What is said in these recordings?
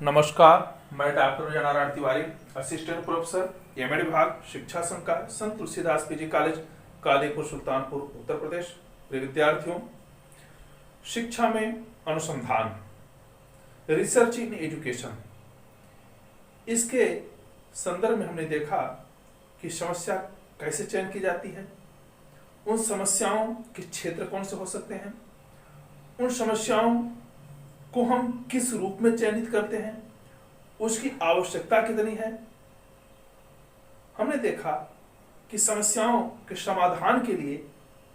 नमस्कार, मैं doctor Narayan Tiwari, assistant professor MEd विभाग शिक्षा संकाय संत तुलसीदास पीजी कॉलेज कादीपुर सुल्तानपुर उत्तर प्रदेश। प्रिय विद्यार्थियों, शिक्षा में अनुसंधान, रिसर्च इन एजुकेशन, इसके संदर्भ में हमने देखा कि समस्या कैसे चयन की जाती है, उन समस्याओं के क्षेत्र कौन से हो सकते हैं, उन समस्याओं को हम किस रूप में चयनित करते हैं, उसकी आवश्यकता कितनी है। हमने देखा कि समस्याओं के समाधान के लिए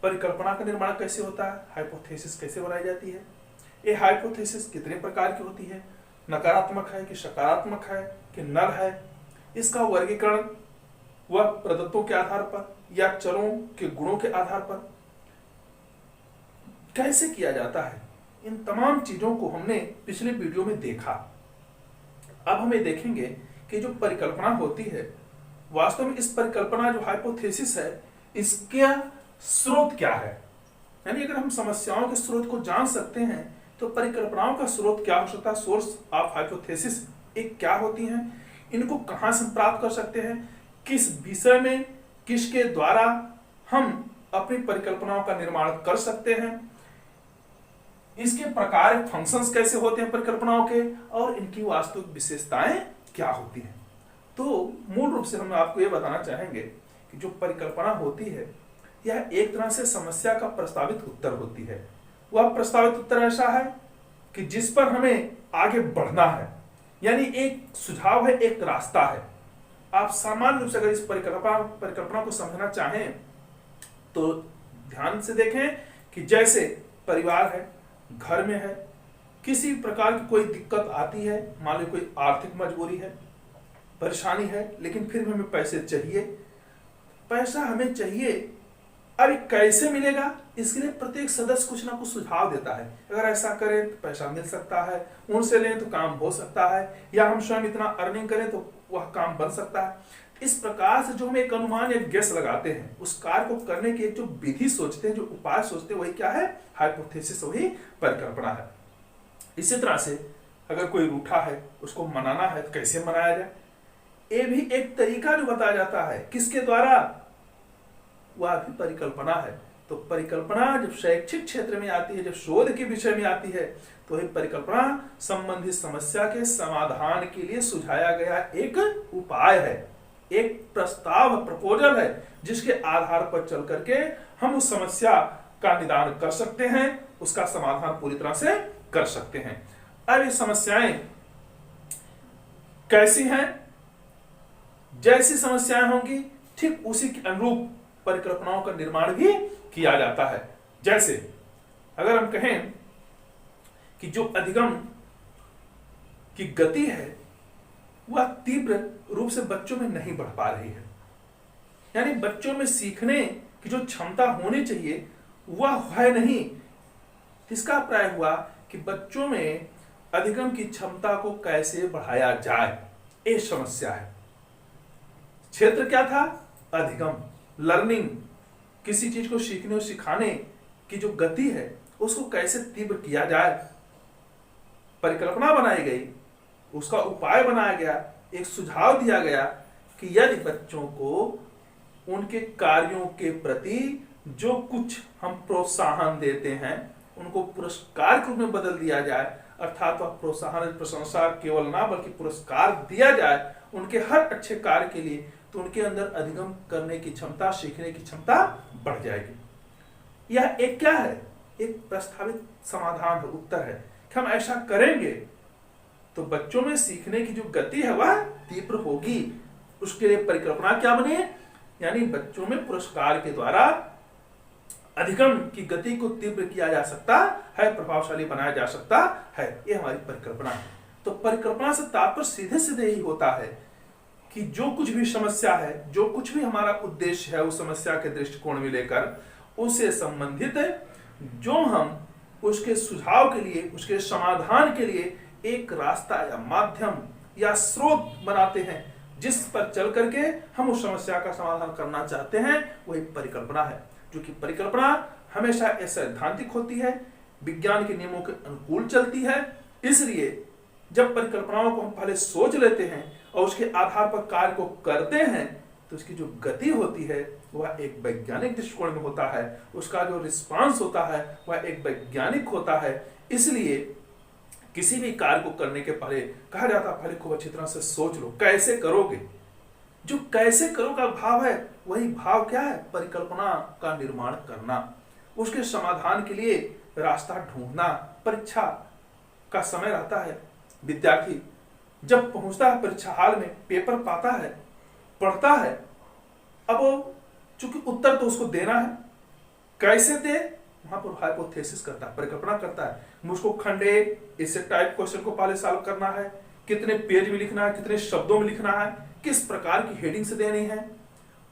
परिकल्पना का निर्माण कैसे होता है, हाइपोथेसिस कैसे बनाई जाती है, ये हाइपोथेसिस कितने प्रकार की होती है, नकारात्मक है कि सकारात्मक है कि नल है, इसका वर्गीकरण वह प्रदत्तों के आधार पर या चरों के गुणों के आधार पर कैसे किया जाता है, इन तमाम चीजों को हमने पिछले वीडियो में देखा। अब हमें देखेंगे कि जो परिकल्पना होती है, वास्तव में इस परिकल्पना जो हाइपोथेसिस है, इसका स्रोत क्या है। यानी अगर हम समस्याओं के स्रोत को जान सकते हैं तो परिकल्पनाओं का स्रोत क्या हो सकता है, सोर्स ऑफ हाइपोथेसिस एक क्या होती हैं, इनको कहां से प्राप्त कर सकते हैं, किस विषय में किसके द्वारा हम अपनी परिकल्पनाओं का निर्माण कर सकते हैं, इसके प्रकार फंक्शंस कैसे होते हैं परिकल्पनाओं के, और इनकी वास्तविक विशेषताएं क्या होती हैं। तो मूल रूप से हम आपको यह बताना चाहेंगे कि जो परिकल्पना होती है यह एक तरह से समस्या का प्रस्तावित उत्तर होती है। वह प्रस्तावित उत्तर ऐसा है कि जिस पर हमें आगे बढ़ना है, यानी एक सुझाव है, एक रास्ता है। आप सामान्य रूप से अगर इस परिकल्पना को समझना चाहें तो ध्यान से देखें कि जैसे परिवार है, घर में है, किसी प्रकार की कोई दिक्कत आती है, मान लो कोई आर्थिक मजबूरी है, परेशानी है, लेकिन फिर भी हमें पैसे चाहिए, पैसा हमें चाहिए, अब कैसे मिलेगा, इसके लिए प्रत्येक सदस्य कुछ ना कुछ सुझाव देता है। अगर ऐसा करें तो पैसा मिल सकता है, उनसे लें तो काम हो सकता है, या हम स्वयं इतना अर्निंग करें तो वह काम बन सकता है। इस प्रकार से जो हम एक अनुमान या गेस लगाते हैं, उस कार्य को करने की एक जो विधि सोचते हैं, जो उपाय सोचते हैं, वही क्या है, हाइपोथेसिस, वही परिकल्पना है। इसी तरह से अगर कोई रूठा है, उसको मनाना है तो कैसे मनाया जाए, ये भी एक तरीका जो बताया जाता है, किसके द्वारा, वह भी परिकल्पना है। तो परिकल्पना जब शैक्षिक क्षेत्र में आती है, जब शोध के विषय में आती है, तो यह परिकल्पना संबंधित समस्या के समाधान के लिए सुझाया गया एक उपाय है, एक प्रस्ताव, प्रपोजल है, जिसके आधार पर चल करके हम उस समस्या का निदान कर सकते हैं, उसका समाधान पूरी तरह से कर सकते हैं। अब ये समस्याएं कैसी हैं, जैसी समस्याएं होंगी ठीक उसी के अनुरूप परिकल्पनाओं का निर्माण भी किया जाता है। जैसे अगर हम कहें कि जो अधिगम की गति है वह तीव्र रूप से बच्चों में नहीं बढ़ पा रही है, यानी बच्चों में सीखने की जो क्षमता होनी चाहिए वह है नहीं। इसका प्राय हुआ कि बच्चों में अधिगम की क्षमता को कैसे बढ़ाया जाए, ये समस्या है। क्षेत्र क्या था, अधिगम, लर्निंग, किसी चीज को सीखने और सिखाने की जो गति है उसको कैसे तीव्र किया जाए। परिकल्पना बनाई गई, उसका उपाय बनाया गया, एक सुझाव दिया गया कि यदि बच्चों को उनके कार्यों के प्रति जो कुछ हम प्रोत्साहन देते हैं उनको पुरस्कार के रूप में बदल दिया जाए, अर्थात वह प्रोत्साहन, प्रशंसा केवल ना बल्कि पुरस्कार दिया जाए उनके हर अच्छे कार्य के लिए, तो उनके अंदर अधिगम करने की क्षमता, सीखने की क्षमता बढ़ जाएगी। यह एक क्या है, एक प्रस्तावित समाधान है, उत्तर है कि हम ऐसा करेंगे तो बच्चों में सीखने की जो गति है वह तीव्र होगी। उसके लिए परिकल्पना क्या बनी है, यानी बच्चों में पुरस्कार के द्वारा अधिगम की गति को तीव्र किया जा सकता है, प्रभावशाली बनाया जा सकता है, यह हमारी परिकल्पना है। तो परिकल्पना से तात्पर्य सीधे सीधे ही होता है कि जो कुछ भी समस्या है, जो कुछ भी हमारा उद्देश्य है उस समस्या के दृष्टिकोण में लेकर उससे संबंधित जो हम उसके सुझाव के लिए, उसके समाधान के लिए एक रास्ता या माध्यम या स्रोत बनाते हैं, जिस पर चल करके हम उस समस्या का समाधान करना चाहते हैं, वही परिकल्पना है। जो कि परिकल्पना हमेशा सैद्धांतिक होती है, विज्ञान के नियमों के अनुकूल चलती है, इसलिए जब परिकल्पनाओं को हम पहले सोच लेते हैं और उसके आधार पर कार्य को करते हैं तो उसकी जो गति होती है वह एक वैज्ञानिक दृष्टिकोण में होता है, उसका जो रिस्पांस होता है वह एक वैज्ञानिक होता है। इसलिए किसी भी कार्य को करने के पहले कहा जाता है पहले खूब अच्छी तरह से सोच लो कैसे करोगे। जो कैसे करो का भाव है वही भाव क्या है, परिकल्पना का निर्माण करना, उसके समाधान के लिए रास्ता ढूंढना। परीक्षा का समय रहता है, विद्यार्थी जब पहुंचता है परीक्षा हाल में, पेपर पाता है, पढ़ता है, अब वो चूंकि उत्तर तो उसको देना है, कैसे दे वहां पर हाइपोथेसिस करता है, परिकल्पना करता है। मुझको खंड ए इससे टाइप क्वेश्चन को पहले सॉल्व करना है, कितने पेज में लिखना है, कितने शब्दों में लिखना है, किस प्रकार की हेडिंग से देनी है,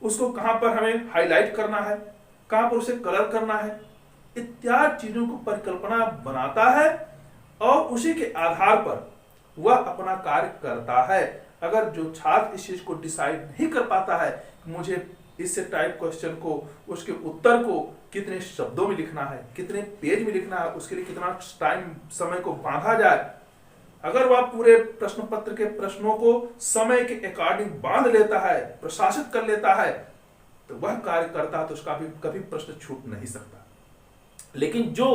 उसको कहां पर हमें हाईलाइट करना है, कहां पर उसे कलर करना है, इत्यादि चीजों को परिकल्पना बनाता है और उसी के आधार पर वह अपना कार्य करता है। अगर जो छात्र इस चीज को डिसाइड नहीं कर पाता है कि मुझे इससे टाइप क्वेश्चन को, उसके उत्तर को कितने शब्दों में लिखना है, कितने पेज में लिखना है, उसके लिए कितना टाइम समय को बांधा जाए, अगर वह पूरे प्रश्न पत्र के प्रश्नों को समय के अकॉर्डिंग बांध लेता है, प्रशासित कर लेता है, तो वह कार्य करता है तो उसका भी कभी प्रश्न छूट नहीं सकता। लेकिन जो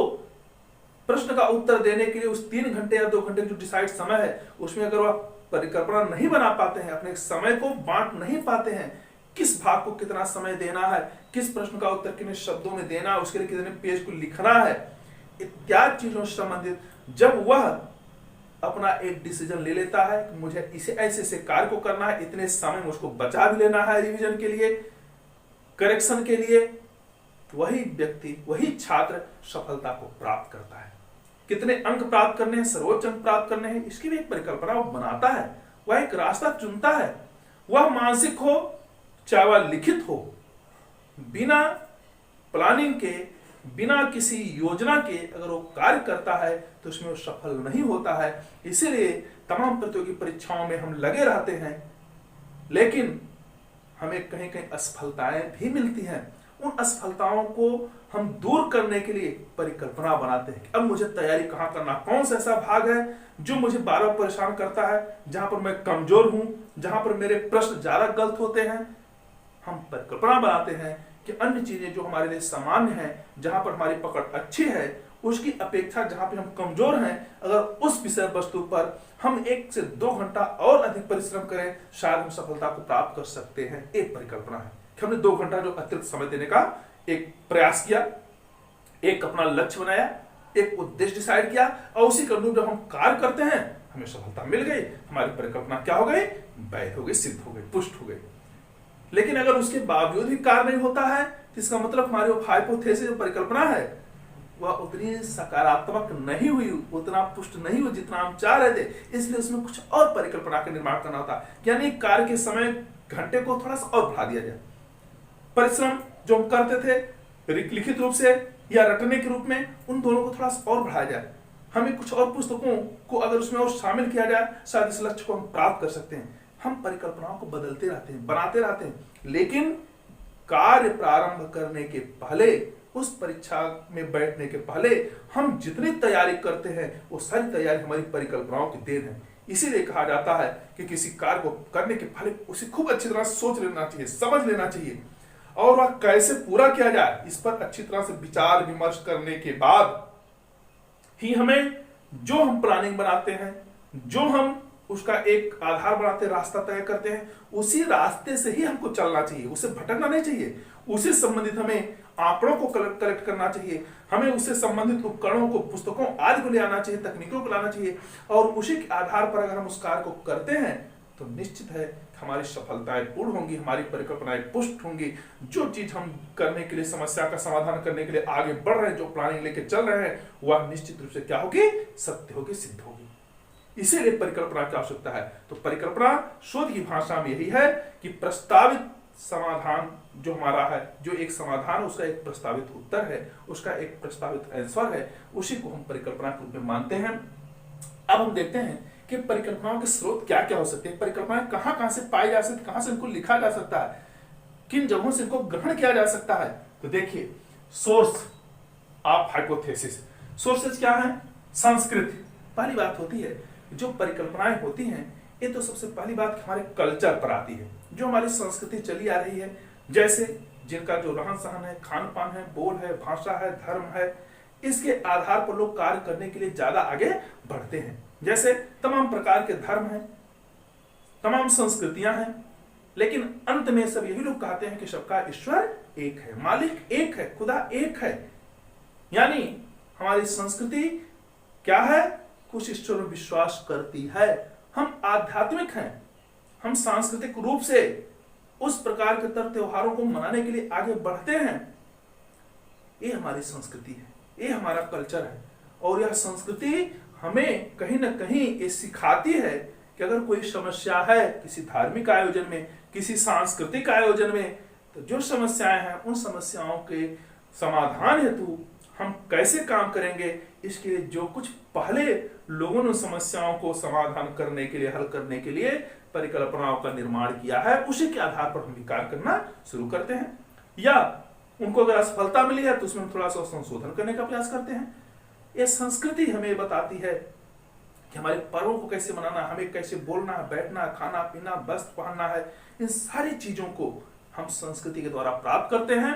प्रश्न का उत्तर देने के लिए उस 3 घंटे या 2 घंटे जो डिसाइड समय है उसमें अगर वह परिकल्पना नहीं बना पाते हैं, अपने समय को बांट नहीं पाते हैं, किस भाग को कितना समय देना है, किस प्रश्न का उत्तर कितने शब्दों में देना है, उसके लिए कितने पेज को लिखना है, इत्यादि चीजों से संबंधित जब वह अपना एक डिसीजन ले लेता है कि मुझे इसे ऐसे ऐसे कार्य को करना है, इतने समय मुझको बचा भी लेना है रिवीजन के लिए, करेक्शन के लिए, तो वही व्यक्ति, वही छात्र सफलता को प्राप्त करता है। कितने अंक प्राप्त करने हैं, सर्वोच्च अंक प्राप्त करने हैं, इसकी भी एक परिकल्पना वो बनाता है, वह एक रास्ता चुनता है। वह मानसिक हो चाहे वह लिखित हो, बिना प्लानिंग के, बिना किसी योजना के अगर वो कार्य करता है तो उसमें वो सफल नहीं होता है। इसीलिए तमाम प्रतियोगी परीक्षाओं में हम लगे रहते हैं, लेकिन हमें कहीं कहीं असफलताएं भी मिलती हैं। उन असफलताओं को हम दूर करने के लिए परिकल्पना बनाते हैं। अब मुझे तैयारी कहाँ करना, कौन सा ऐसा भाग है जो मुझे बार बार परेशान करता है, जहां पर मैं कमजोर हूं, जहां पर मेरे प्रश्न ज्यादा गलत होते हैं। हम परिकल्पना बनाते हैं कि अन्य चीजें जो हमारे लिए सामान्य हैं, जहां पर हमारी पकड़ अच्छी है, उसकी अपेक्षा जहां पर हम कमजोर हैं, अगर उस विषय वस्तु पर हम 1 से 2 घंटा और अधिक परिश्रम करें, शायद हम सफलता को प्राप्त कर सकते हैं। एक परिकल्पना है कि हमने 2 घंटा जो अतिरिक्त समय देने का एक प्रयास किया, एक अपना लक्ष्य बनाया, एक उद्देश्य डिसाइड किया और उसी के अनुरूप जब हम कार्य करते हैं हमें सफलता मिल गई, हमारी परिकल्पना क्या हो गई, वैध हो गई, सिद्ध हो गई, पुष्ट हो गई। लेकिन अगर उसके बावजूद भी कार्य नहीं होता है तो इसका मतलब हमारी हाइपोथेसिस जो परिकल्पना है वह उतनी सकारात्मक नहीं हुई, उतना पुष्ट नहीं हुई जितना हम चाह रहे थे। इसलिए उसमें कुछ और परिकल्पना का निर्माण करना होता, यानी कार्य के समय घंटे को थोड़ा सा और बढ़ा दिया जाए। परिश्रम जो हम करते थे लिखित रूप से या रटने के रूप में, उन दोनों को थोड़ा सा और बढ़ाया जाए। हमें कुछ और पुस्तकों को अगर उसमें और शामिल किया जाए, शायद इस लक्ष्य को हम प्राप्त कर सकते हैं। हम परिकल्पनाओं को बदलते रहते हैं, बनाते रहते हैं, लेकिन कार्य प्रारंभ करने के पहले, उस परीक्षा में बैठने के पहले हम जितनी तैयारी करते हैं वो सारी तैयारी हमारी परिकल्पनाओं की देन है। इसीलिए कहा जाता है कि किसी कार्य को करने के पहले उसे खूब अच्छी तरह सोच लेना चाहिए, समझ लेना चाहिए, और वह कैसे पूरा किया जाए इस पर अच्छी तरह से विचार विमर्श करने के बाद ही हमें जो हम प्लानिंग बनाते हैं, जो हम उसका एक आधार बनाते, रास्ता तय करते हैं, उसी रास्ते से ही हमको चलना चाहिए, उसे भटकना नहीं चाहिए। उससे संबंधित हमें आंकड़ों को कलेक्ट करना चाहिए, हमें उससे संबंधित उपकरणों को, पुस्तकों आदि को ले आना चाहिए, तकनीकों को लाना चाहिए, और उसी के आधार पर अगर हम उस कार्य को करते हैं तो निश्चित है हमारी सफलताएं पूर्ण होंगी, हमारी परिकल्पनाएं पुष्ट होंगी। जो चीज हम करने के लिए, समस्या का समाधान करने के लिए आगे बढ़ रहे हैं, जो प्लानिंग लेके चल रहे हैं, वह निश्चित रूप से क्या होगी, सत्य होगी, सिद्ध होगी। इसीलिए परिकल्पना की आवश्यकता है। तो परिकल्पना शोध की भाषा में यही है कि प्रस्तावित समाधान जो हमारा है, जो एक समाधान उसका एक प्रस्तावित उत्तर है, उसका एक प्रस्तावित आंसर है, उसी को हम परिकल्पना के रूप में मानते हैं। अब हम देखते हैं कि परिकल्पनाओं के स्रोत क्या क्या हो सकते हैं, परिकल्पनाएं कहां से पाई जा सकती, कहां से इनको लिखा जा सकता है, किन जगहों से इनको ग्रहण किया जा सकता है। तो देखिए, सोर्स ऑफ हाइपोथेसिस, सोर्सेज क्या है, संस्कृत। पहली बात होती है जो परिकल्पनाएं होती हैं, ये तो सबसे पहली बात हमारे कल्चर पर आती है, जो हमारी संस्कृति चली आ रही है, जैसे जिनका जो रहन सहन है, खान पान है, बोल है, भाषा है, धर्म है, इसके आधार पर लोग कार्य करने के लिए ज्यादा आगे बढ़ते हैं। जैसे तमाम प्रकार के धर्म हैं, तमाम संस्कृतियां हैं, लेकिन अंत में सब यही लोग कहते हैं कि सबका ईश्वर एक है, मालिक एक है, खुदा एक है। यानी हमारी संस्कृति क्या है? कुछ ईश्वर में विश्वास करती है। हम आध्यात्मिक हैं, हम सांस्कृतिक रूप से उस प्रकार के त्योहारों को मनाने के लिए आगे बढ़ते हैं। ये हमारी संस्कृति है, ये हमारा कल्चर है। और यह संस्कृति हमें कहीं ना कहीं ये सिखाती है कि अगर कोई समस्या है किसी धार्मिक आयोजन में, किसी सांस्कृतिक आयोजन में, तो जो समस्याएं हैं उन समस्याओं के समाधान हेतु हम कैसे काम करेंगे, इसके लिए जो कुछ पहले लोगों ने समस्याओं को समाधान करने के लिए, हल करने के लिए परिकल्पनाओं का निर्माण किया है, उसी के आधार पर हम विचार करना शुरू करते हैं। या उनको अगर असफलता मिली है तो उसमें थोड़ा सा संशोधन करने का प्रयास करते हैं। ये संस्कृति हमें बताती है कि हमारे पर्वों को कैसे मनाना, हमें कैसे बोलना है, बैठना, खाना पीना, वस्त्र पहनना है। इन सारी चीजों को हम संस्कृति के द्वारा प्राप्त करते हैं।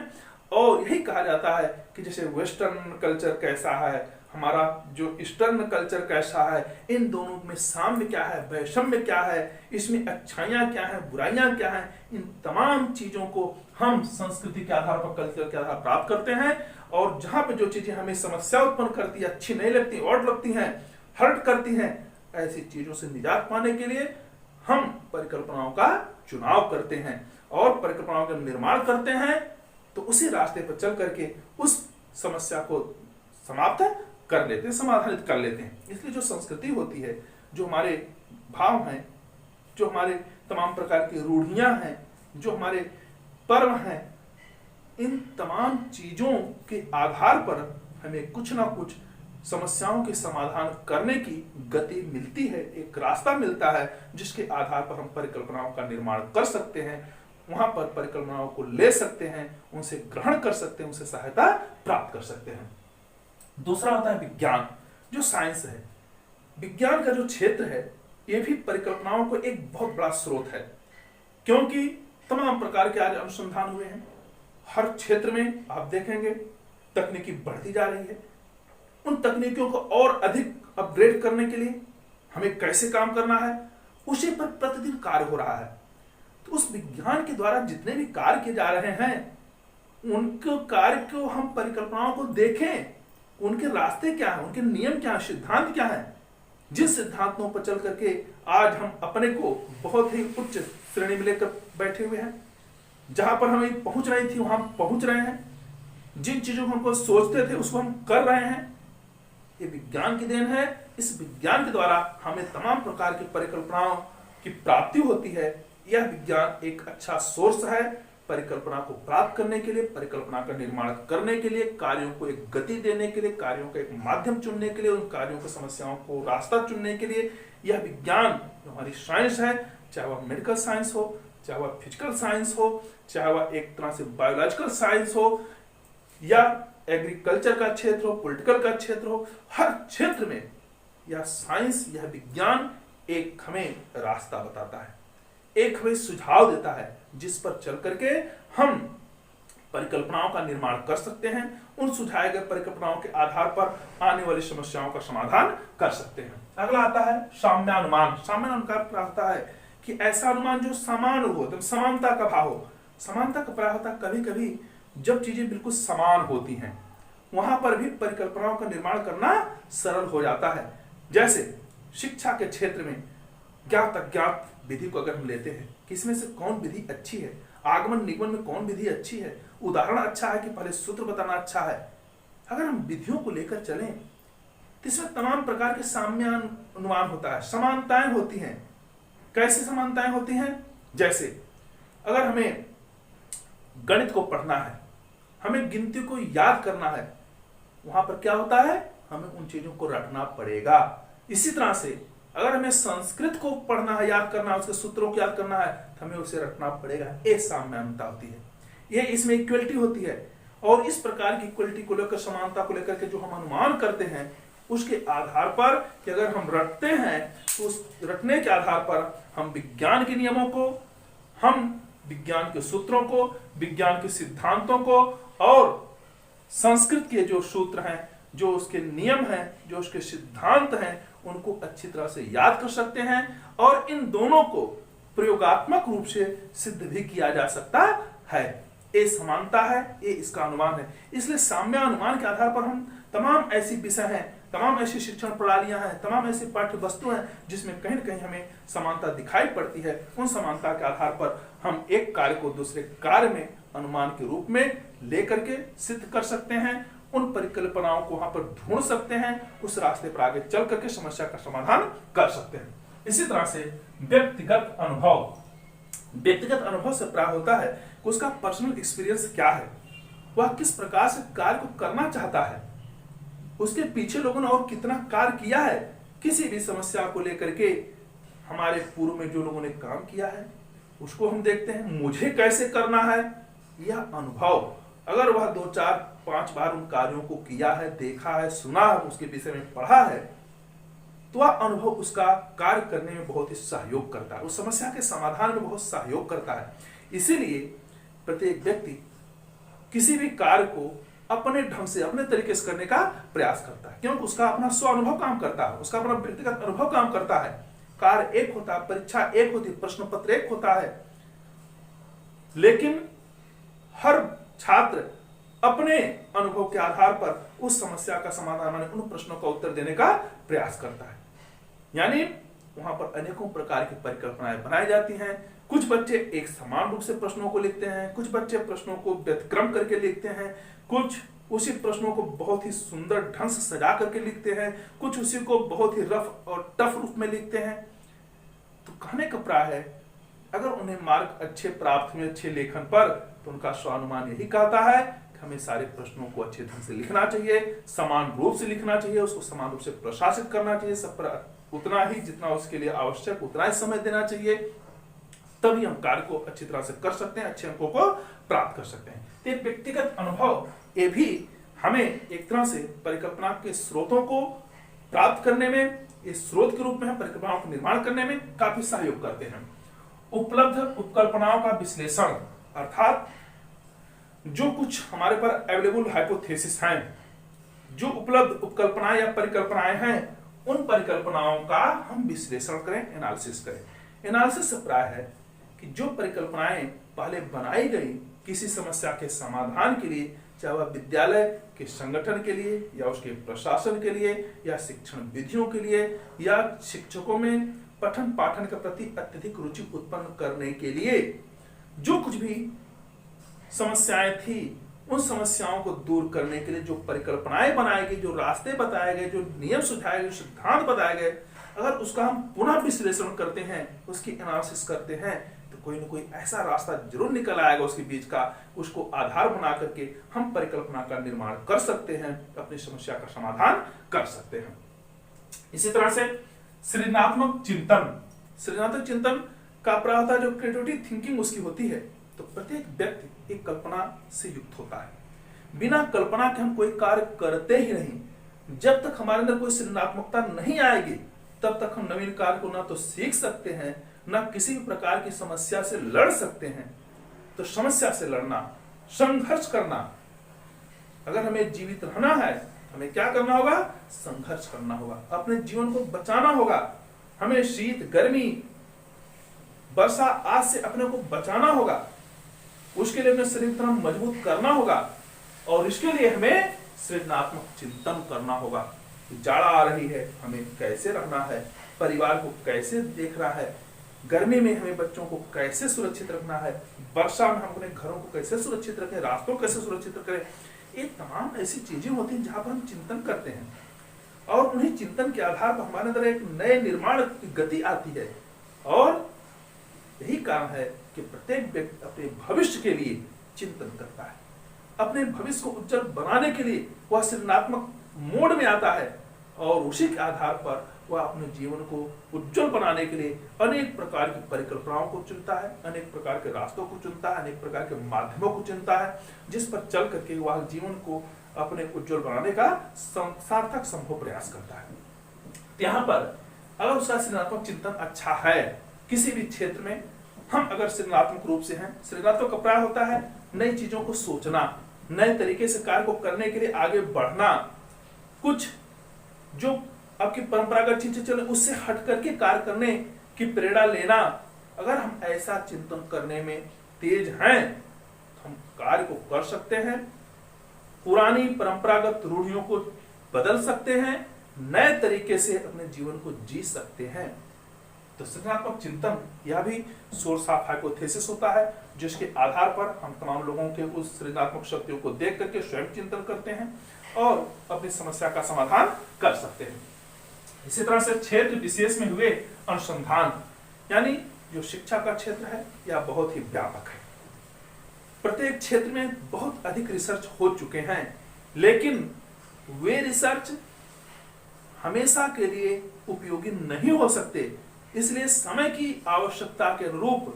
और यही कहा जाता है कि जैसे वेस्टर्न कल्चर कैसा है, हमारा जो ईस्टर्न कल्चर कैसा है, इन दोनों में साम्य क्या है, वैषम्य क्या है, इसमें अच्छाइयाँ क्या है, बुराइयां क्या है, इन तमाम चीजों को हम संस्कृति के आधार पर, कल्चर के आधार पर प्राप्त करते हैं। और जहां पे जो चीजें हमें समस्या उत्पन्न करती है, अच्छी नहीं लगती, ऑड लगती हैं, हर्ट करती हैं, ऐसी चीजों से निजात पाने के लिए हम परिकल्पनाओं का चुनाव करते हैं और परिकल्पनाओं का निर्माण करते हैं। तो उसी रास्ते पर चल करके उस समस्या को समाप्त कर लेते हैं, समाधानित कर लेते हैं। इसलिए जो संस्कृति होती है, जो हमारे भाव हैं, जो हमारे तमाम प्रकार की रूढ़ियां हैं, जो हमारे पर्व हैं, इन तमाम चीजों के आधार पर हमें कुछ ना कुछ समस्याओं के समाधान करने की गति मिलती है, एक रास्ता मिलता है जिसके आधार पर हम परिकल्पनाओं का निर्माण कर सकते हैं, वहां पर परिकल्पनाओं को ले सकते हैं, उनसे ग्रहण कर सकते हैं, उनसे सहायता प्राप्त कर सकते हैं। दूसरा होता है विज्ञान, जो साइंस है। विज्ञान का जो क्षेत्र है, यह भी परिकल्पनाओं को एक बहुत बड़ा स्रोत है, क्योंकि तमाम प्रकार के आज अनुसंधान हुए हैं। हर क्षेत्र में आप देखेंगे तकनीकी बढ़ती जा रही है। उन तकनीकियों को और अधिक अपग्रेड करने के लिए हमें कैसे काम करना है, उसी पर प्रतिदिन कार्य हो रहा है। तो उस विज्ञान के द्वारा जितने भी कार्य किए जा रहे हैं, उनके कार्य को हम परिकल्पनाओं को देखें, उनके रास्ते क्या है, उनके नियम क्या है, सिद्धांत क्या है, जिस सिद्धांतों पर चल करके आज हम अपने को बहुत ही उच्च श्रेणी में लेकर बैठे हुए हैं। जहां पर हमें पहुंच रही थी वहां पहुंच रहे हैं, जिन चीजों को हमको सोचते थे उसको हम कर रहे हैं। ये विज्ञान की देन है। इस विज्ञान के द्वारा हमें तमाम प्रकार की परिकल्पनाओं की प्राप्ति होती है। यह विज्ञान एक अच्छा सोर्स है परिकल्पना को प्राप्त करने के लिए, परिकल्पना का निर्माण करने के लिए, कार्यों को एक गति देने के लिए, कार्यों का एक माध्यम चुनने के लिए, उन कार्यों की समस्याओं को रास्ता चुनने के लिए। यह विज्ञान जो हमारी साइंस है, चाहे वह मेडिकल साइंस हो, चाहे वह फिजिकल साइंस हो, चाहे वह एक तरह से बायोलॉजिकल साइंस हो, या एग्रीकल्चर का क्षेत्र हो, पॉलिटिकल का क्षेत्र हो, हर क्षेत्र में यह साइंस, यह विज्ञान एक हमें रास्ता बताता है, एक हमें सुझाव देता है, जिस पर चल करके हम परिकल्पनाओं का निर्माण कर सकते हैं। उन सुझाए गए परिकल्पनाओं के आधार पर आने वाली समस्याओं का समाधान कर सकते हैं। अगला आता है साम्यानुमान। साम्यानुमान का अर्थ होता है कि ऐसा अनुमान जो समान हो, तो समानता का भाव हो। समानता का प्राय होता है कभी कभी जब चीजें बिल्कुल समान होती हैं, वहां पर भी परिकल्पनाओं का निर्माण करना सरल हो जाता है। जैसे शिक्षा के क्षेत्र में ज्ञात अज्ञात विधि को अगर हम लेते हैं, किसमें से कौन विधि अच्छी है, आगमन निगमन में कौन विधि अच्छी है, उदाहरण अच्छा है कि पहले सूत्र बताना अच्छा है, अगर हम विधियों को लेकर चलें तो इसमें तमाम प्रकार के साम्यानुमान होता है, समानताएं होती हैं। कैसे समानताएं होती हैं? जैसे अगर हमें गणित को पढ़ना है, हमें गिनती को याद करना है, वहां पर क्या होता है, हमें उन चीजों को रटना पड़ेगा। इसी तरह से अगर हमें संस्कृत को पढ़ना है, याद करना है, उसके सूत्रों को याद करना है, तो हमें उसे रटना पड़ेगा। एक साम्यानुता होती है, ये इसमें इक्वलिटी होती है। और इस प्रकार की इक्वलिटी को लेकर, समानता को लेकर के जो हम अनुमान करते हैं, उसके आधार पर कि अगर हम रटते हैं तो उस रटने के आधार पर हम विज्ञान के नियमों को, हम विज्ञान के सूत्रों को, विज्ञान के सिद्धांतों को और संस्कृत के जो सूत्र हैं, जो उसके नियम हैं, जो उसके सिद्धांत हैं, उनको अच्छी तरह से याद कर सकते हैं और इन दोनों को प्रयोगात्मक रूप से सिद्ध भी किया जा सकता है। ये समानता है, ये इसका अनुमान है। इसलिए साम्य अनुमान के आधार पर हम तमाम ऐसी विषय हैं, तमाम ऐसी शिक्षण प्रणालियां हैं, तमाम ऐसी पाठ्य वस्तु हैं जिसमें कहीं न कहीं हमें समानता दिखाई पड़ती है। उन समानता के आधार पर हम एक कार्य को दूसरे कार्य में अनुमान के रूप में लेकर के सिद्ध कर सकते हैं, उन परिकल्पनाओं को वहां पर ढूंढ सकते हैं, उस रास्ते पर आगे चल करके समस्या का समाधान कर सकते हैं। इसी तरह से व्यक्तिगत अनुभव से प्राप्त होता है कि उसका पर्सनल एक्सपीरियंस क्या है, वह किस प्रकार से कार्य को करना चाहता है, उसके पीछे लोगों ने और कितना कार्य किया है। किसी भी समस्या को लेकर के हमारे पूर्व में जो लोगों ने काम किया है उसको हम देखते हैं, मुझे कैसे करना है। यह अनुभव अगर वह 2, 4, 5 बार उन कार्यों को किया है, देखा है, सुना है, उसके विषय में पढ़ा है, तो वह अनुभव उसका कार्य करने में बहुत ही सहयोग करता है, उस समस्या के समाधान में बहुत सहयोग करता है। इसीलिए प्रत्येक व्यक्ति किसी भी कार्य को अपने ढंग से, अपने तरीके से करने का प्रयास करता है, क्योंकि उसका अपना स्व अनुभव काम करता है, उसका अपना व्यक्तिगत अनुभव काम करता है। कार्य एक होता है, परीक्षा एक होती है, प्रश्न पत्र एक होता है, लेकिन हर छात्र अपने अनुभव के आधार पर उस समस्या का समाधान, माने उन प्रश्नों का उत्तर देने का प्रयास करता है। यानी वहां पर अनेकों प्रकार की परिकल्पनाएं बनाई जाती हैं। कुछ बच्चे एक समान रूप से प्रश्नों को लिखते हैं, कुछ बच्चे प्रश्नों को व्यतिक्रम करके लिखते हैं, कुछ उसी प्रश्नों को बहुत ही सुंदर ढंग से सजा करके लिखते हैं, कुछ उसी को बहुत ही रफ और टफ रूप में लिखते हैं। तो कहने का प्राय है, अगर उन्हें मार्क अच्छे प्राप्त हुए अच्छे लेखन पर, तो उनका स्वानुमान यही कहता है कि हमें सारे प्रश्नों को अच्छे ढंग से लिखना चाहिए, समान रूप से लिखना चाहिए, उसको समान रूप से प्रशासित करना चाहिए, सब पर उतना ही जितना उसके लिए आवश्यक उतना ही समय देना चाहिए, तभी हम कार्य को अच्छी तरह से कर सकते हैं, अच्छे अंकों को प्राप्त कर सकते हैं। तो व्यक्तिगत अनुभव ये भी हमें एक तरह से परिकल्पना के स्रोतों को प्राप्त करने में, इस स्रोत के रूप में हम परिकल्पनाओं का निर्माण करने में काफी सहयोग करते हैं। उपलब्ध उपकल्पनाओं का विश्लेषण, अर्थात जो कुछ हमारे पर अवेलेबल हाइपोथेसिस हैं, जो उपलब्ध उपकल्पनाएं या परिकल्पनाएं हैं, उन परिकल्पनाओं का हम विश्लेषण करें, एनालिसिस करें। एनालिसिस से प्राय है कि जो परिकल्पनाएं पहले बनाई गई किसी समस्या के समाधान के लिए, चाहे वह विद्यालय के संगठन के लिए या उसके प्रशासन के लिए या शिक्षण विधियों के लिए या शिक्षकों में पठन पाठन के प्रति अत्यधिक रुचि उत्पन्न करने के लिए, जो कुछ भी समस्याएं थी, उन समस्याओं को दूर करने के लिए जो परिकल्पनाएं बनाई गई, जो रास्ते बताए गए, जो नियम सुझाए गए, सिद्धांत बताए गए, अगर उसका हम पुनः विश्लेषण करते हैं, उसकी एनालिसिस करते हैं, तो कोई ना कोई ऐसा रास्ता जरूर निकल आएगा उसके बीच का, उसको आधार बना करके हम परिकल्पना का निर्माण कर सकते हैं, अपनी समस्या का समाधान कर सकते हैं। इसी तरह से सृजनात्मक चिंतन का प्रायः जो क्रिएटिविटी थिंकिंग उसकी होती है, तो प्रत्येक व्यक्ति एक कल्पना से युक्त होता है। बिना कल्पना के हम कोई कार्य करते ही नहीं। जब तक हमारे अंदर कोई सृजनात्मकता नहीं आएगी, तब तक हम नवीन कार्य को ना तो सीख सकते हैं, ना किसी भी प्रकार की समस्या से लड़ सकते हैं। तो समस्या से लड़ना, संघर्ष करना, अगर हमें जीवित रहना है, हमें क्या करना होगा? संघर्ष करना होगा, अपने जीवन को बचाना होगा। हमें शीत, गर्मी, वर्षा आज से अपने को बचाना होगा। उसके लिए अपने शरीर को मजबूत करना होगा और इसके लिए हमें सृजनात्मक चिंतन करना होगा। जाड़ा आ रही है, हमें कैसे रहना है, परिवार को कैसे देख रहा है, गर्मी में हमें बच्चों को कैसे सुरक्षित रखना है, वर्षा में हम अपने घरों को कैसे सुरक्षित रखें, रास्तों को कैसे सुरक्षित करें। ये तमाम ऐसी चीजें होती हैं जहां पर हम चिंतन करते हैं और उन्हीं चिंतन के आधार पर हमारे अंदर एक नए निर्माण की गति आती है। और यही कारण है कि प्रत्येक व्यक्ति अपने भविष्य के लिए चिंतन करता है, अपने भविष्य को उज्जवल बनाने के लिए वह सृजनात्मक मोड में आता है और उसी के आधार पर वह अपने जीवन को उज्जवल बनाने के लिए अनेक प्रकार की परिकल्पनाओं को चुनता है, अनेक प्रकार के रास्तों को चुनता है, अनेक प्रकार के माध्यमों को चुनता है, जिस पर चल करके वह जीवन को अपने उज्जवल बनाने का सार्थक संभव प्रयास करता है। यहाँ पर अगर उसका सृजनात्मक चिंतन अच्छा है, किसी भी क्षेत्र में हम अगर सृजनात्मक रूप से हैं, सृजनात्मक का प्राय होता है नई चीजों को सोचना, नए तरीके से कार्य को करने के लिए आगे बढ़ना, कुछ जो आपकी परंपरागत चीजें चले उससे हट करके कार्य करने की प्रेरणा लेना। अगर हम ऐसा चिंतन करने में तेज हैं तो हम कार्य को कर सकते हैं, पुरानी परंपरागत रूढ़ियों को बदल सकते हैं, नए तरीके से अपने जीवन को जी सकते हैं। तो सृजनात्मक चिंतन यह भी सोर्स ऑफ हाइपोथेसिस होता है, जिसके आधार पर हम तमाम लोगों के उस सृजनात्मक शक्तियों को देख करके स्वयं चिंतन करते हैं और अपनी समस्या का समाधान कर सकते हैं। इसी तरह से क्षेत्र विशेष में हुए अनुसंधान, यानी जो शिक्षा का क्षेत्र है यह बहुत ही व्यापक है। प्रत्येक क्षेत्र में बहुत अधिक रिसर्च हो चुके हैं, लेकिन वे रिसर्च हमेशा के लिए उपयोगी नहीं हो सकते। इसलिए समय की आवश्यकता के अनुरूप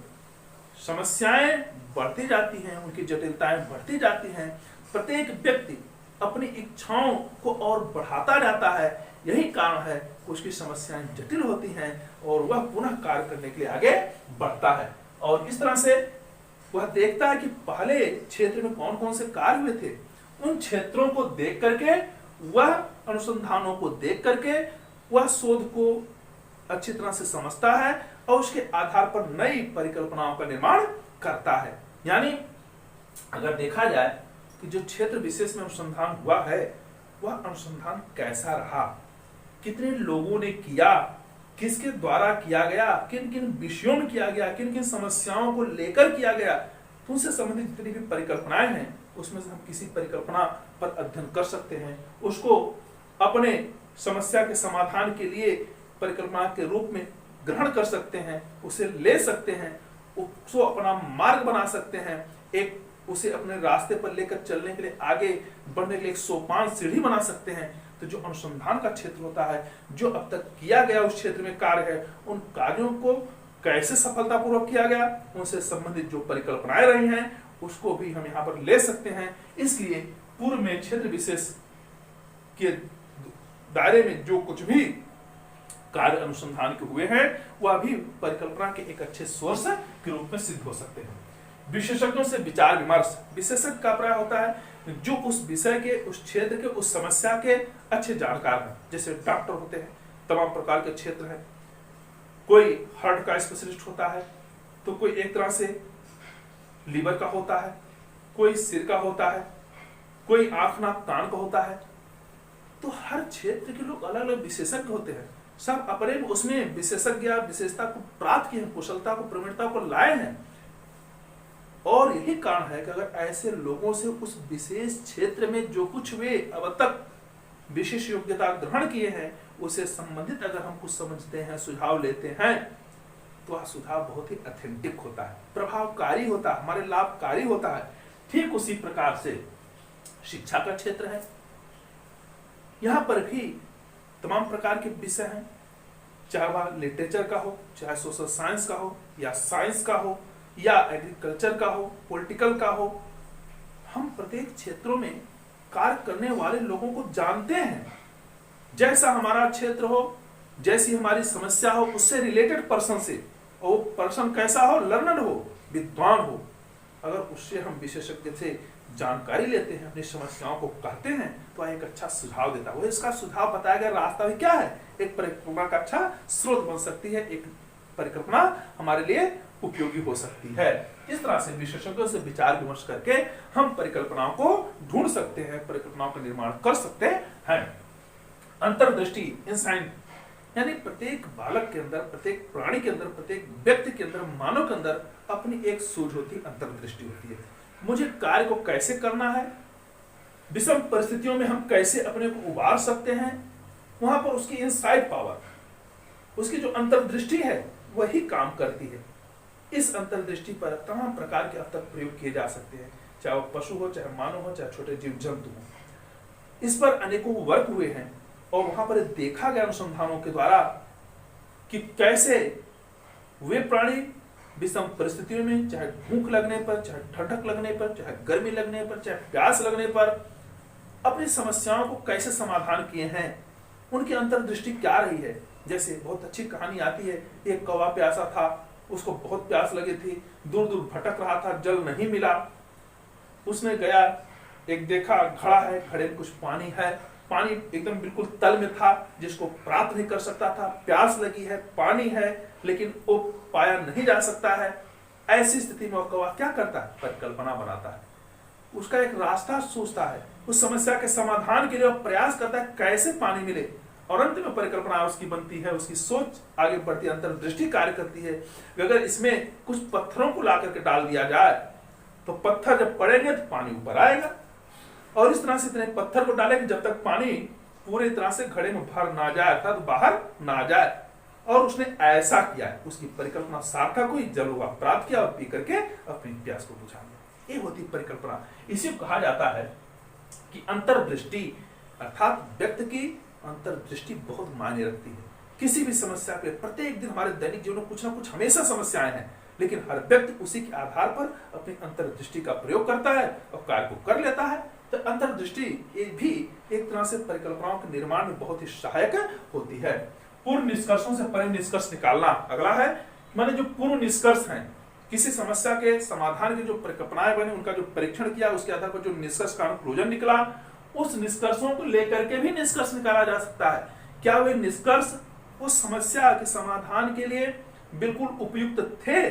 समस्याएं बढ़ती जाती हैं, उनकी जटिलताएं बढ़ती जाती हैं। प्रत्येक व्यक्ति अपनी इच्छाओं को और बढ़ाता जाता है, यही कारण है उसकी समस्याएं जटिल होती हैं और वह पुनः कार्य करने के लिए आगे बढ़ता है। और इस तरह से वह देखता है कि पहले क्षेत्र में कौन कौन से कार्य हुए थे, उन क्षेत्रों को देख करके, वह अनुसंधानों को देख करके वह शोध को अच्छी तरह से समझता है और उसके आधार पर नई परिकल्पनाओं का निर्माण करता है। यानी अगर देखा जाए कि जो क्षेत्र विशेष में अनुसंधान हुआ है वह अनुसंधान कैसा रहा, कितने लोगों ने किया, किसके द्वारा किया गया, किन किन विषयों में किया गया, किन किन समस्याओं को लेकर किया गया, तो उनसे संबंधित जितनी भी परिकल्पनाएं हैं उसमें से हम किसी परिकल्पना पर अध्ययन कर सकते हैं, उसको अपने समस्या के समाधान के लिए परिकल्पना के रूप में ग्रहण कर सकते हैं, उसे ले सकते हैं, उसको अपना मार्ग बना सकते हैं, एक उसे अपने रास्ते पर लेकर चलने के लिए, आगे बढ़ने के लिए एक सोपान सीढ़ी बना सकते हैं। तो जो अनुसंधान का क्षेत्र होता है, जो अब तक किया गया उस क्षेत्र में कार्य है, उन कार्यों को कैसे सफलतापूर्वक किया गया, उनसे संबंधित जो परिकल्पनाएं रही हैं उसको भी हम यहाँ पर ले सकते हैं। इसलिए पूर्व में क्षेत्र विशेष के दायरे में जो कुछ भी कार्य अनुसंधान के हुए हैं वह भी परिकल्पना के एक अच्छे सोर्स के रूप में सिद्ध हो सकते हैं। विशेषज्ञों से विचार विमर्श, विशेषज्ञ का प्राय होता है जो उस विषय के, उस क्षेत्र के, उस समस्या के अच्छे जानकार हैं। जैसे डॉक्टर होते हैं, तमाम प्रकार के क्षेत्र हैं, कोई हार्ट का स्पेशलिस्ट होता है, तो कोई एक तरह से लीवर का होता है, कोई सिर का होता है, कोई आंख नाक कान का होता है। तो हर क्षेत्र के लोग अलग अलग विशेषज्ञ होते हैं, सब अपने उसमें विशेषज्ञ विशेषता को प्राप्त किए हैं, कुशलता को, प्रवीणता को लाए हैं। और यही कारण है कि अगर ऐसे लोगों से उस विशेष क्षेत्र में जो कुछ वे अब तक विशेष योग्यता ग्रहण किए हैं उसे संबंधित अगर हम कुछ समझते हैं, सुझाव लेते हैं, तो वह सुझाव बहुत ही ऑथेंटिक होता है, प्रभावकारी होता है, हमारे लाभकारी होता है। ठीक उसी प्रकार से शिक्षा का क्षेत्र है, यहाँ पर भी तमाम प्रकार के विषय हैं, चाहे वह लिटरेचर का हो, चाहे सोशल साइंस का हो, या साइंस का हो, या एग्रीकल्चर का हो, पॉलिटिकल का हो। हम प्रत्येक क्षेत्रों में कार्य करने वाले लोगों को जानते हैं। जैसा हमारा क्षेत्र हो, जैसी हमारी समस्या हो, उससे रिलेटेड पर्सन से, और पर्सन कैसा हो, लर्नड हो, विद्वान हो, अगर उससे हम विशेषज्ञ से जानकारी लेते हैं, अपनी समस्याओं को कहते हैं, तो एक अच्छा सुझाव देता है। वो इसका सुझाव बताया गया रास्ता भी क्या है, एक परिकल्पना का अच्छा स्रोत बन सकती है, एक परिकल्पना हमारे लिए उपयोगी हो सकती है। इस तरह से विशेषज्ञों से विचार विमर्श करके हम परिकल्पनाओं को ढूंढ सकते हैं, परिकल्पनाओं का निर्माण कर सकते हैं। अंतर्दृष्टि, इंसाइट, यानी प्रत्येक बालक के अंदर, प्रत्येक प्राणी के अंदर, प्रत्येक व्यक्ति के अंदर, मानव के अंदर अपनी एक सूझ होती है, अंतर्दृष्टि होती है। मुझे कार्य को कैसे करना है, विषम परिस्थितियों में हम कैसे अपने को उबार सकते हैं, वहां पर उसकी इनसाइट पावर, उसकी जो अंतर्दृष्टि है वही काम करती है। इस अंतर्दृष्टि पर तमाम प्रकार के अब तक प्रयोग किए जा सकते हैं, चाहे वो पशु हो, चाहे मानव हो, चाहे छोटे जीव जंतु हो। इस पर अनेकों वर्क हुए हैं और वहां पर देखा गया अनुसंधानों के द्वारा कि कैसे वे प्राणी विषम परिस्थितियों में, चाहे भूख लगने पर, चाहे ठंडक लगने पर, चाहे गर्मी लगने पर, चाहे प्यास लगने पर, अपनी समस्याओं को कैसे समाधान किए हैं, उनकी अंतर्दृष्टि क्या रही है। जैसे बहुत अच्छी कहानी आती है, एक कौवा प्यासा था, उसको बहुत प्यास लगी थी, दूर दूर भटक रहा था, जल नहीं मिला। उसने गया, एक देखा घड़ा है, घड़े में कुछ पानी है, पानी एकदम बिल्कुल तल में था, जिसको प्राप्त नहीं कर सकता था। प्यास लगी है, पानी है, लेकिन वो पाया नहीं जा सकता है। ऐसी स्थिति में वो कौवा क्या करता है, परिकल्पना बनाता है, उसका एक रास्ता सोचता है, उस समस्या के समाधान के लिए वो प्रयास करता है कैसे पानी मिले, और अंत में परिकल्पना उसकी बनती है, उसकी सोच आगे बढ़ती है, अंतर्दृष्टि कार्य करती है। अगर इसमें कुछ पत्थरों को ला करके डाल दिया जाए तो पत्थर जब पड़ेंगे तो पानी ऊपर आएगा, और इस तरह से इतने पत्थर को डालेंगे जब तक पानी पूरी तरह से घड़े में भर ना जाए, अर्थात बाहर ना जाए। और उसने ऐसा किया, उसकी परिकल्पना सार्थक हुई, जल हुआ प्राप्त किया और पी करके अपनी प्यास को बुझा लिया। ये होती परिकल्पना। इसी को कहा जाता है कि अंतर्दृष्टि, अर्थात व्यक्ति की अंतर्दृष्टि बहुत मायने रखती है। किसी भी समस्या पे, प्रत्येक दिन हमारे दैनिक जीवन में कुछ ना कुछ हमेशा समस्याएं हैं, लेकिन हर व्यक्ति उसी के आधार पर अपनी अंतर्दृष्टि का प्रयोग करता है और कार्य को कर लेता है। तो अंतर्दृष्टि भी एक तरह से परिकल्पनाओं के निर्माण में बहुत ही सहायक होती है। पूर्व निष्कर्षों से परिनिष्कर्ष निकालना अगला है। मैंने जो पूर्व निष्कर्ष हैं, किसी समस्या के समाधान की जो परिकल्पनाएं बनी, उनका जो परीक्षण किया, उसके आधार पर जो निष्कर्ष का कंक्लूजन निकला, उस निष्कर्षों को लेकर के भी निष्कर्ष निकाला जा सकता है। क्या वे निष्कर्ष उस समस्या के समाधान के लिए बिल्कुल उपयुक्त थे?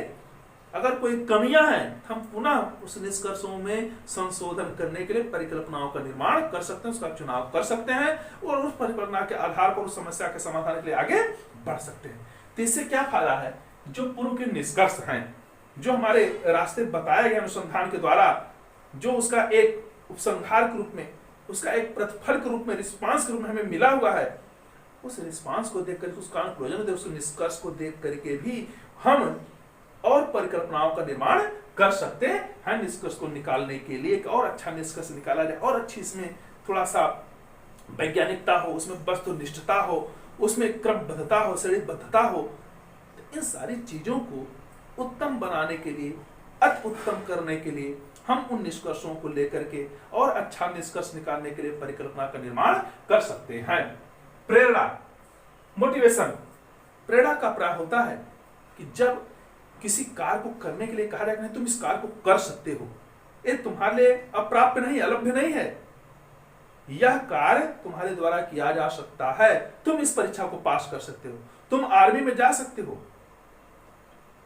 अगर कोई कमियां हैं, हम पुनः उस निष्कर्षों में संशोधन करने के लिए परिकल्पनाओं का निर्माण कर सकते हैं, उसका चुनाव कर सकते हैं, और उस परिकल्पना के आधार पर उस समस्या के समाधान के लिए आगे बढ़ सकते हैं। तो इससे क्या फायदा है, जो पूर्व के निष्कर्ष हैं, जो हमारे रास्ते बताए गए अनुसंधान के द्वारा, जो उसका एक उपसंहार के रूप में, उसका एक प्रतिफल के रूप में, रिस्पांस के रूप में हमें मिला हुआ है, उस रिस्पांस को देख करके, उसका कंक्लूजन उस निष्कर्ष को देख करके भी हम और परिकल्पनाओं का निर्माण कर सकते हैं। निष्कर्ष को निकालने के लिए एक और अच्छा निष्कर्ष निकाला जाए, और अच्छी इसमें थोड़ा सा वैज्ञानिकता हो, उसमें वस्तुनिष्ठता हो, उसमें क्रमबद्धता हो, श्रेणीबद्धता हो। तो इन सारी चीजों को उत्तम बनाने के लिए, अति उत्तम करने के लिए हम उन निष्कर्षों को लेकर के और अच्छा निष्कर्ष निकालने के लिए परिकल्पना का निर्माण कर सकते हैं। प्रेरणा, मोटिवेशन। प्रेरणा का प्राय होता है कि जब किसी कार्य को करने के लिए कहा जाए, तुम इस कार्य को कर सकते हो, ये तुम्हारे लिए अप्राप्य नहीं, अलभ्य नहीं है, यह कार्य तुम्हारे द्वारा किया जा सकता है, तुम इस परीक्षा को पास कर सकते हो, तुम आर्मी में जा सकते हो,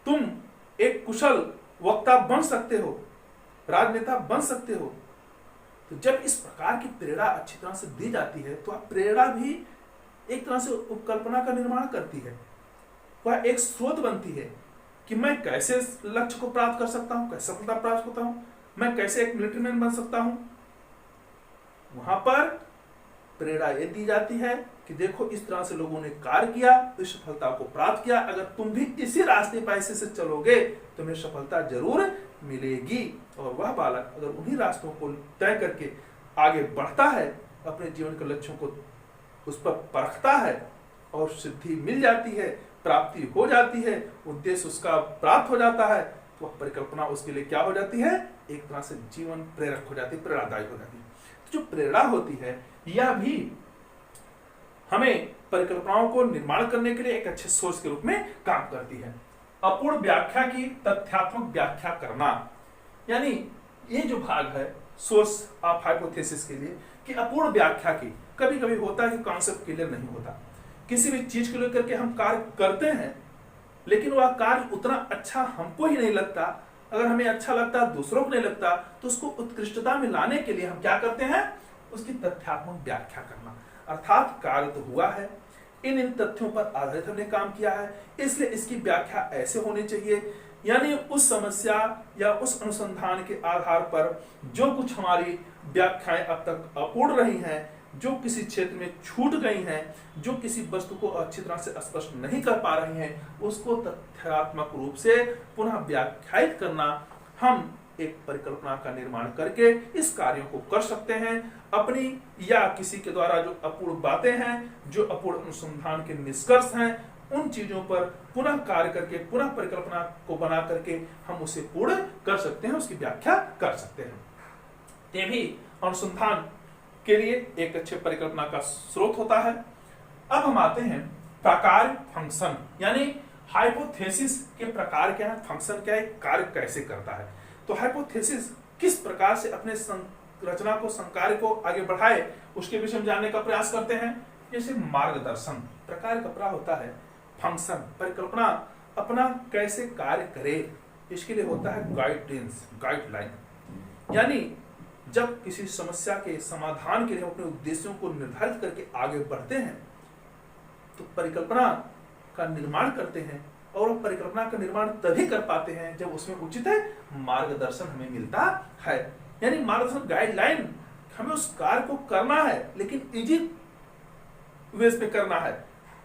तुम एक कुशल वक्ता बन सकते हो, राजनेता बन सकते हो। तो जब इस प्रकार की प्रेरणा अच्छी तरह से दी जाती है, तो प्रेरणा भी एक तरह से उपकल्पना का निर्माण करती है, वह एक स्रोत बनती है कि मैं कैसे लक्ष्य को प्राप्त कर सकता हूं, कैसे सफलता प्राप्त होता हूं, मैं कैसे एक मिलिट्री मैन बन सकता हूं। वहां पर प्रेरणा ये दी जाती है कि देखो इस तरह से लोगों ने कार्य किया, इस सफलता को प्राप्त किया, अगर तुम भी इसी रास्ते पैसे से चलोगे तो तुम्हें सफलता जरूर मिलेगी। और वह बालक अगर उन्हीं रास्तों को तय करके आगे बढ़ता है, अपने जीवन के लक्ष्यों को उस पर परखता है और सिद्धि मिल जाती है, प्राप्ति हो जाती है, उद्देश्य उसका प्राप्त हो जाता है, तो वह परिकल्पना उसके लिए क्या हो जाती है, एक तरह से जीवन प्रेरक हो जाती है, प्रेरणादायी हो जाती है। तो जो प्रेरणा होती है, यह भी हमें परिकल्पनाओं को निर्माण करने के लिए एक अच्छे सोर्स के रूप में काम करती है। अपूर्ण व्याख्या की तथ्यात्मक व्याख्या करना, यानी ये जो भाग है सोर्स ऑफ हाइपोथेसिस के लिए, कि अपूर्ण व्याख्या की, कभी कभी होता है कि कॉन्सेप्ट क्लियर नहीं होता, किसी भी चीज को लेकर के हम कार्य करते हैं, लेकिन वह कार्य उतना अच्छा हमको ही नहीं लगता, अगर हमें अच्छा लगता दूसरों को नहीं लगता, तो उसको उत्कृष्टता में लाने के लिए हम क्या करते हैं, उसकी तथ्यात्मक व्याख्या करना। अर्थात कार्य तो हुआ है, इन तथ्यों पर आधारित हमने काम किया है, इसलिए इसकी व्याख्या ऐसे होनी चाहिए। यानी उस समस्या या उस अनुसंधान के आधार पर जो कुछ हमारी व्याख्याएं अब तक अपूर्ण रही हैं, जो किसी क्षेत्र में छूट गई हैं, जो किसी वस्तु को अच्छी तरह से स्पष्ट नहीं कर पा रही हैं, उसको तथ्यात्मक रूप से पुनः व्याख्यायित करना, हम एक परिकल्पना का निर्माण करके इस कार्यों को कर सकते हैं। अपनी या किसी के द्वारा जो अपूर्ण बातें हैं, जो अपूर्ण अनुसंधान के निष्कर्ष हैं, उन चीजों पर पुनः कार्य करके, पुनः परिकल्पना को बना करके हम उसे पूर्ण कर सकते हैं, उसकी व्याख्या कर सकते हैं। ये भी अनुसंधान के लिए एक अच्छे परिकल्पना का स्रोत होता है। अब हम आते हैं प्रकार फंक्शन, यानी हाइपोथेसिस के प्रकार क्या है, फंक्शन क्या है, कार्य कैसे करता है। तो हाइपोथेसिस किस प्रकार से अपने रचना को, संकार्य को आगे बढ़ाए, उसके विषय में जानने का प्रयास करते हैं। जैसे मार्गदर्शन प्रकार का होता है, फंक्शन परिकल्पना अपना कैसे कार्य करे, इसके लिए होता है गाइडेंस, गाइडलाइन। यानी जब किसी समस्या के समाधान के लिए हम अपने उद्देश्यों को निर्धारित करके आगे बढ़ते हैं तो परिकल्पना का निर्माण करते हैं, और परिकल्पना का निर्माण तभी कर पाते हैं जब उसमें उचित है मार्गदर्शन हमें मिलता है। यानी मार्गदर्शन, गाइडलाइन, हमें उस कार्य को करना है लेकिन इजी वेज पे करना है,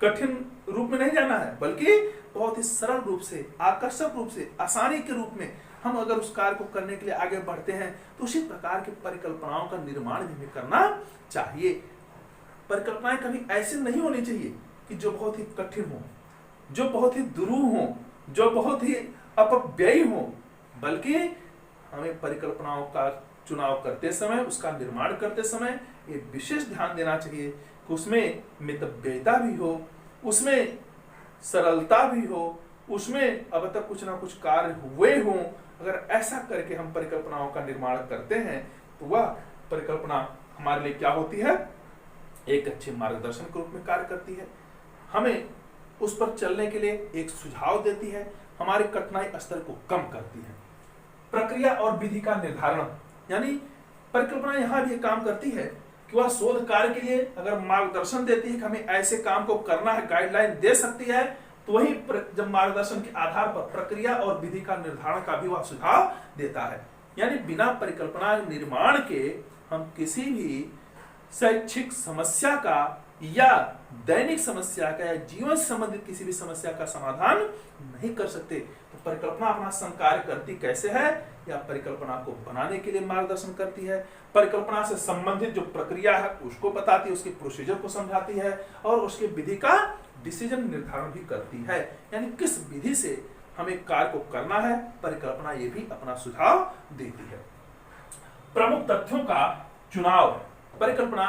कठिन रूप में नहीं जाना है, बल्कि बहुत ही सरल रूप से, आकर्षक रूप से, आसानी के रूप में हम अगर उस कार्य को करने के लिए आगे बढ़ते हैं तो उसी प्रकार की परिकल्पनाओं का निर्माण भी हमें करना चाहिए। परिकल्पनाएं कभी ऐसी नहीं होनी चाहिए कि जो बहुत ही कठिन हो, जो बहुत ही दुरूह हो, जो बहुत ही अपव्ययी हो, बल्कि हमें परिकल्पनाओं का चुनाव करते समय, उसका निर्माण करते समय ये विशेष ध्यान देना चाहिए कि उसमें मितव्ययिता भी हो, उसमें सरलता भी हो, उसमें अब तक कुछ ना कुछ कार्य हुए हों। अगर ऐसा करके हम परिकल्पनाओं का निर्माण करते हैं तो वह परिकल्पना हमारे लिए क्या होती है, एक अच्छे मार्गदर्शन के रूप में कार्य करती है, हमें उस पर चलने के लिए एक सुझाव देती है, हमारे कठिनाई स्तर को कम करती है। प्रक्रिया और विधि का निर्धारण, यानी परिकल्पना यहाँ भी काम करती है कि वह शोध कार्य के लिए अगर मार्गदर्शन देती है कि हमें ऐसे काम को करना है, गाइडलाइन दे सकती है, तो वही जब मार्गदर्शन के आधार पर प्रक्रिया और विधि का निर्धारण का भी वह सुझाव देता है। यानी बिना परिकल्पना निर्माण के हम किसी भी शैक्षिक समस्या का या दैनिक समस्या का या जीवन से संबंधित किसी भी समस्या का समाधान नहीं कर सकते। तो परिकल्पना अपना संकार्य करती कैसे है, या परिकल्पना को बनाने के लिए मार्गदर्शन करती है, परिकल्पना से संबंधित जो प्रक्रिया है उसको बताती है, उसके प्रोसीजर को समझाती है, और उसके विधि का डिसीजन निर्धारण भी करती है। यानी किस विधि से हमें कार्य को करना है, परिकल्पना ये भी अपना सुझाव देती है। प्रमुख तथ्यों का चुनाव, परिकल्पना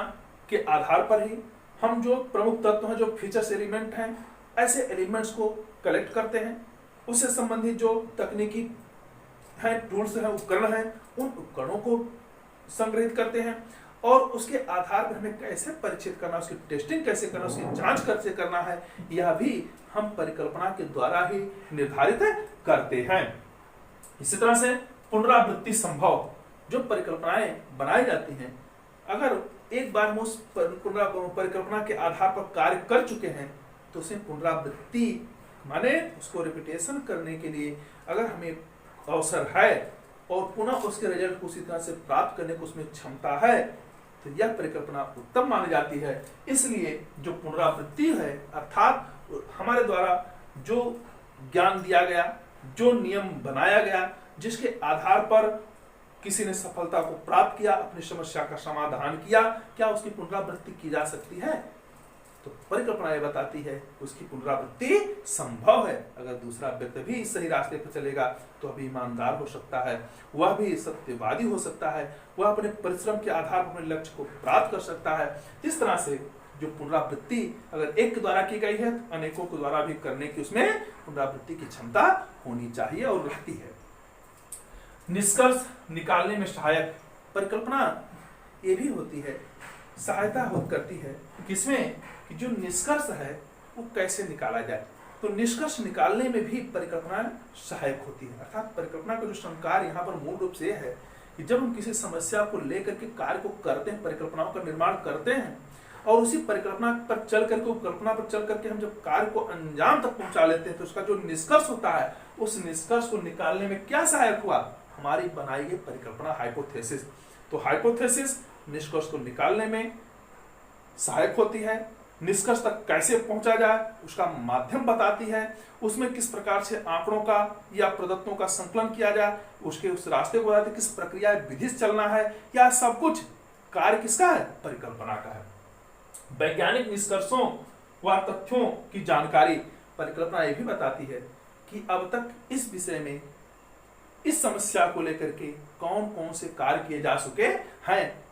के आधार पर ही हम जो प्रमुख तत्व हैं, जो फीचर्स एलिमेंट हैं, ऐसे एलिमेंट्स को कलेक्ट करते हैं, उससे संबंधित जो तकनीकी हैं, टूल्स हैं, उपकरण हैं, उन उपकरणों को संग्रहित करते हैं, और उसके आधार पर हमें कैसे परीक्षित करना, उसकी टेस्टिंग कैसे करना, उसकी जांच कैसे करना है, यह भी हम परिकल्पना के द्वारा ही निर्धारित करते हैं। इसी तरह से पुनरावृत्ति संभव, जो परिकल्पनाएं बनाई जाती हैं, अगर एक बार हम उस परिकल्पना के आधार पर कार्य कर चुके हैं तो उसे पुनरावृत्ति माने उसको रिपीटेशन करने के लिए अगर हमें अवसर है और पुनः उसके रिजल्ट को उसी तरह से प्राप्त करने को उसमें क्षमता है तो यह परिकल्पना उत्तम मानी जाती है। इसलिए जो पुनरावृत्ति है, अर्थात हमारे द्वारा जो ज्ञान दिया गया, जो नियम बनाया गया, जिसके आधार पर किसी ने सफलता को प्राप्त किया, अपनी समस्या का समाधान किया, क्या उसकी पुनरावृत्ति की जा सकती है? तो परिकल्पना यह बताती है उसकी पुनरावृत्ति संभव है। अगर दूसरा व्यक्ति भी सही रास्ते पर चलेगा तो अभी ईमानदार हो सकता है, वह भी सत्यवादी हो सकता है, वह अपने परिश्रम के आधार पर अपने लक्ष्य को प्राप्त कर सकता है। इस तरह से जो पुनरावृत्ति अगर एक के द्वारा की गई है तो अनेकों के द्वारा भी करने की उसमें पुनरावृत्ति की क्षमता होनी चाहिए और रहती है। निष्कर्ष निकालने में सहायक, परिकल्पना ये भी होती है, सहायता करती है किसमें कि जो निष्कर्ष है वो कैसे निकाला जाए। तो निष्कर्ष निकालने में भी परिकल्पना सहायक होती है। अर्थात परिकल्पना का जो संकार यहाँ पर मूल रूप से है कि जब हम किसी समस्या को लेकर के कार्य को करते हैं, परिकल्पनाओं का निर्माण करते हैं और उसी परिकल्पना पर चल करके, उपकल्पना पर चल करके हम जब कार्य को अंजाम तक पहुंचा लेते हैं तो उसका जो निष्कर्ष होता है, उस निष्कर्ष को निकालने में क्या सहायक हुआ? हमारी बनाई गई परिकल्पना, हाइपोथेसिस। तो हाइपोथेसिस निष्कर्ष को निकालने में सहायक होती है। निष्कर्ष तक कैसे पहुंचा जाए उसका माध्यम बताती है, उसमें किस प्रकार से आंकड़ों का या प्रदत्तों का संकलन किया जाए उसके उस रास्ते को बताती है, किस प्रक्रिया विधि से चलना है, या सब कुछ कार्य किसका है? परिकल्पना का है। वैज्ञानिक निष्कर्षों व तथ्यों की जानकारी, परिकल्पना यह भी बताती है कि अब तक इस विषय में, इस समस्या को लेकर के कौन कौन से कार्य किए जा चुके हैं,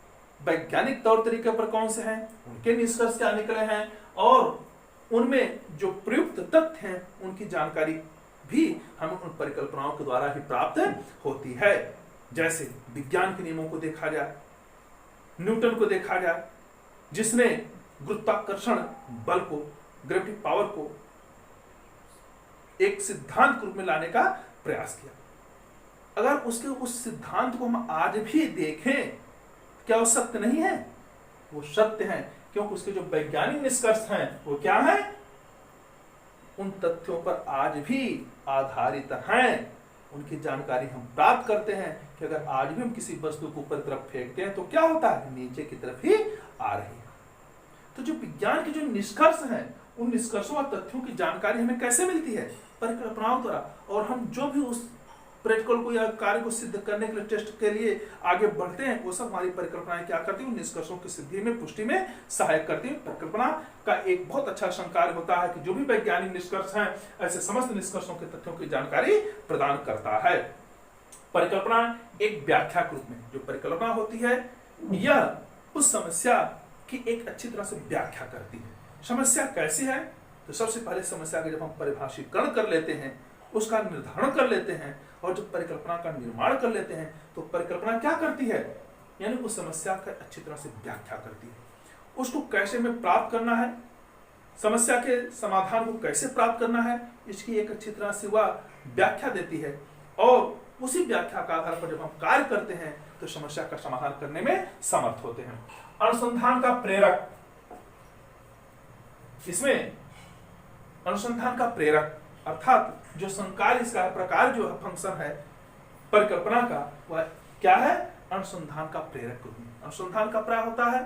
वैज्ञानिक तौर तरीके पर कौन से हैं, उनके निष्कर्ष क्या निकले हैं, और उनमें जो प्रयुक्त तथ्य हैं उनकी जानकारी भी हमें उन परिकल्पनाओं के द्वारा ही प्राप्त होती है। जैसे विज्ञान के नियमों को देखा जाए, न्यूटन को देखा जाए, जिसने गुरुत्वाकर्षण बल को, ग्रेविटी पावर को एक सिद्धांत के रूप में लाने का प्रयास किया। अगर उसके उस सिद्धांत को हम आज भी देखें, क्या वो सत्य नहीं है? वो सत्य है, क्योंकि उसके जो वैज्ञानिक निष्कर्ष हैं वो क्या है, उन तथ्यों पर आज भी आधारित हैं। उनकी जानकारी हम प्राप्त करते हैं कि अगर आज भी हम किसी वस्तु को ऊपर तरफ फेंकते हैं तो क्या होता है, नीचे की तरफ ही आ रही है। तो जो विज्ञान के जो निष्कर्ष हैं, उन निष्कर्षों और तथ्यों की जानकारी हमें कैसे मिलती है, परिकल्पनाओं द्वारा। और हम जो भी उस प्रैक्टिकल को या कार्य को सिद्ध करने के लिए, टेस्ट के लिए आगे बढ़ते हैं, वो सब हमारी परिकल्पनाएं क्या करती हैं, निष्कर्षों की सिद्धि में, पुष्टि में सहायक करती हैं। परिकल्पना का एक बहुत अच्छा संकार होता है कि जो भी वैज्ञानिक निष्कर्ष हैं, ऐसे समस्त निष्कर्षों के तथ्यों की जानकारी प्रदान करता है। परिकल्पना एक व्याख्या के रूप में जो परिकल्पना होती है, यह उस समस्या की एक अच्छी तरह से व्याख्या करती है। समस्या कैसी है, तो सबसे पहले समस्या के जब हम परिभाषीकरण कर लेते हैं, उसका निर्धारण कर लेते हैं और जब परिकल्पना का निर्माण कर लेते हैं, तो परिकल्पना क्या करती है, यानी उस समस्या का अच्छी तरह से व्याख्या करती है। उसको कैसे में प्राप्त करना है, समस्या के समाधान को कैसे प्राप्त करना है, इसकी एक अच्छी तरह से वह व्याख्या देती है। और उसी व्याख्या का आधार पर जब हम कार्य करते हैं तो समस्या का समाधान करने में समर्थ होते हैं। अनुसंधान का प्रेरक, इसमें अनुसंधान का प्रेरक अर्थात जो संकार्य इसका प्रकार जो फंक्शन है परिकल्पना का, वह क्या है, अनुसंधान का प्रेरक। अनुसंधान का प्राय होता है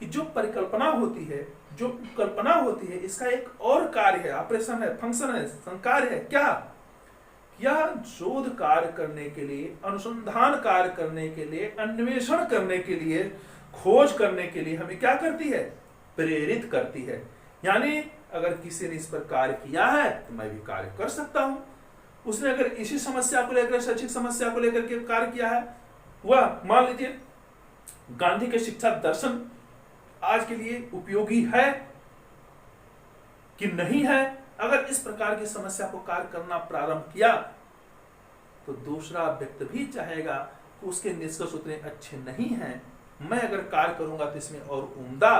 कि जो परिकल्पना होती है, जो कल्पना होती है, इसका एक और कार्य है, ऑपरेशन है, फंक्शन है, संकार्य है। क्या, यह शोध कार्य करने के लिए, अनुसंधान कार्य करने के लिए, अन्वेषण करने के लिए, खोज करने के लिए हमें क्या करती है, प्रेरित करती है। यानी अगर किसी ने इस पर कार्य किया है तो मैं भी कार्य कर सकता हूं। उसने अगर इसी समस्या को लेकर, शैक्षिक समस्या को लेकर के कार्य किया है, वह मान लीजिए गांधी के शिक्षा दर्शन आज के लिए उपयोगी है कि नहीं है, अगर इस प्रकार की समस्या को कार्य करना प्रारंभ किया तो दूसरा व्यक्ति भी चाहेगा कि उसके निष्कर्ष उतने अच्छे नहीं हैं, मैं अगर कार्य करूंगा तो इसमें और उम्दा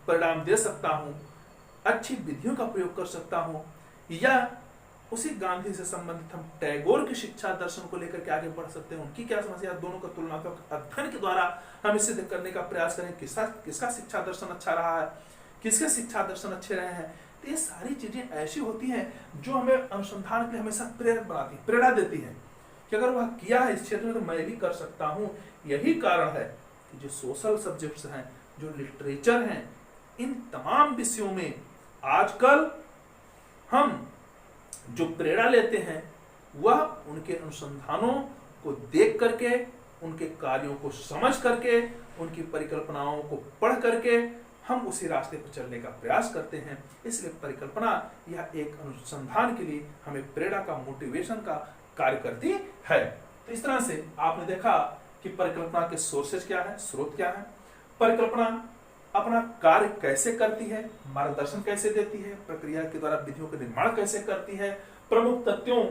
परिणाम दे सकता हूं, अच्छी विधियों का प्रयोग कर सकता हूं। या उसी गांधी से संबंधित हम टैगोर की शिक्षा दर्शन को लेकर के आगे बढ़ सकते हैं, उनकी क्या समस्या, दोनों का तुलनात्मक अध्ययन के द्वारा हम सिद्ध करने का प्रयास करें किसका शिक्षा दर्शन अच्छा रहा है, किसके शिक्षा दर्शन अच्छे रहे हैं। तो ये सारी चीजें ऐसी होती हैं जो हमें अनुसंधान के लिए हमेशा प्रेरक बनाती, प्रेरणा देती है कि अगर वह किया है इस क्षेत्र में तो मैं भी कर सकता हूं। यही कारण है कि जो सोशल सब्जेक्ट्स हैं, जो लिटरेचर हैं, इन तमाम विषयों में आजकल हम जो प्रेरणा लेते हैं वह उनके अनुसंधानों को देख करके, उनके कार्यों को समझ करके, उनकी परिकल्पनाओं को पढ़ करके हम उसी रास्ते पर चलने का प्रयास करते हैं। इसलिए परिकल्पना यह एक अनुसंधान के लिए हमें प्रेरणा का, मोटिवेशन का कार्य करती है। तो इस तरह से आपने देखा कि परिकल्पना के सोर्सेज क्या है, स्रोत क्या है, परिकल्पना अपना कार्य कैसे करती है, मार्गदर्शन कैसे देती है, प्रक्रिया के द्वारा विधियों का निर्माण कैसे करती है, प्रमुख तथ्यों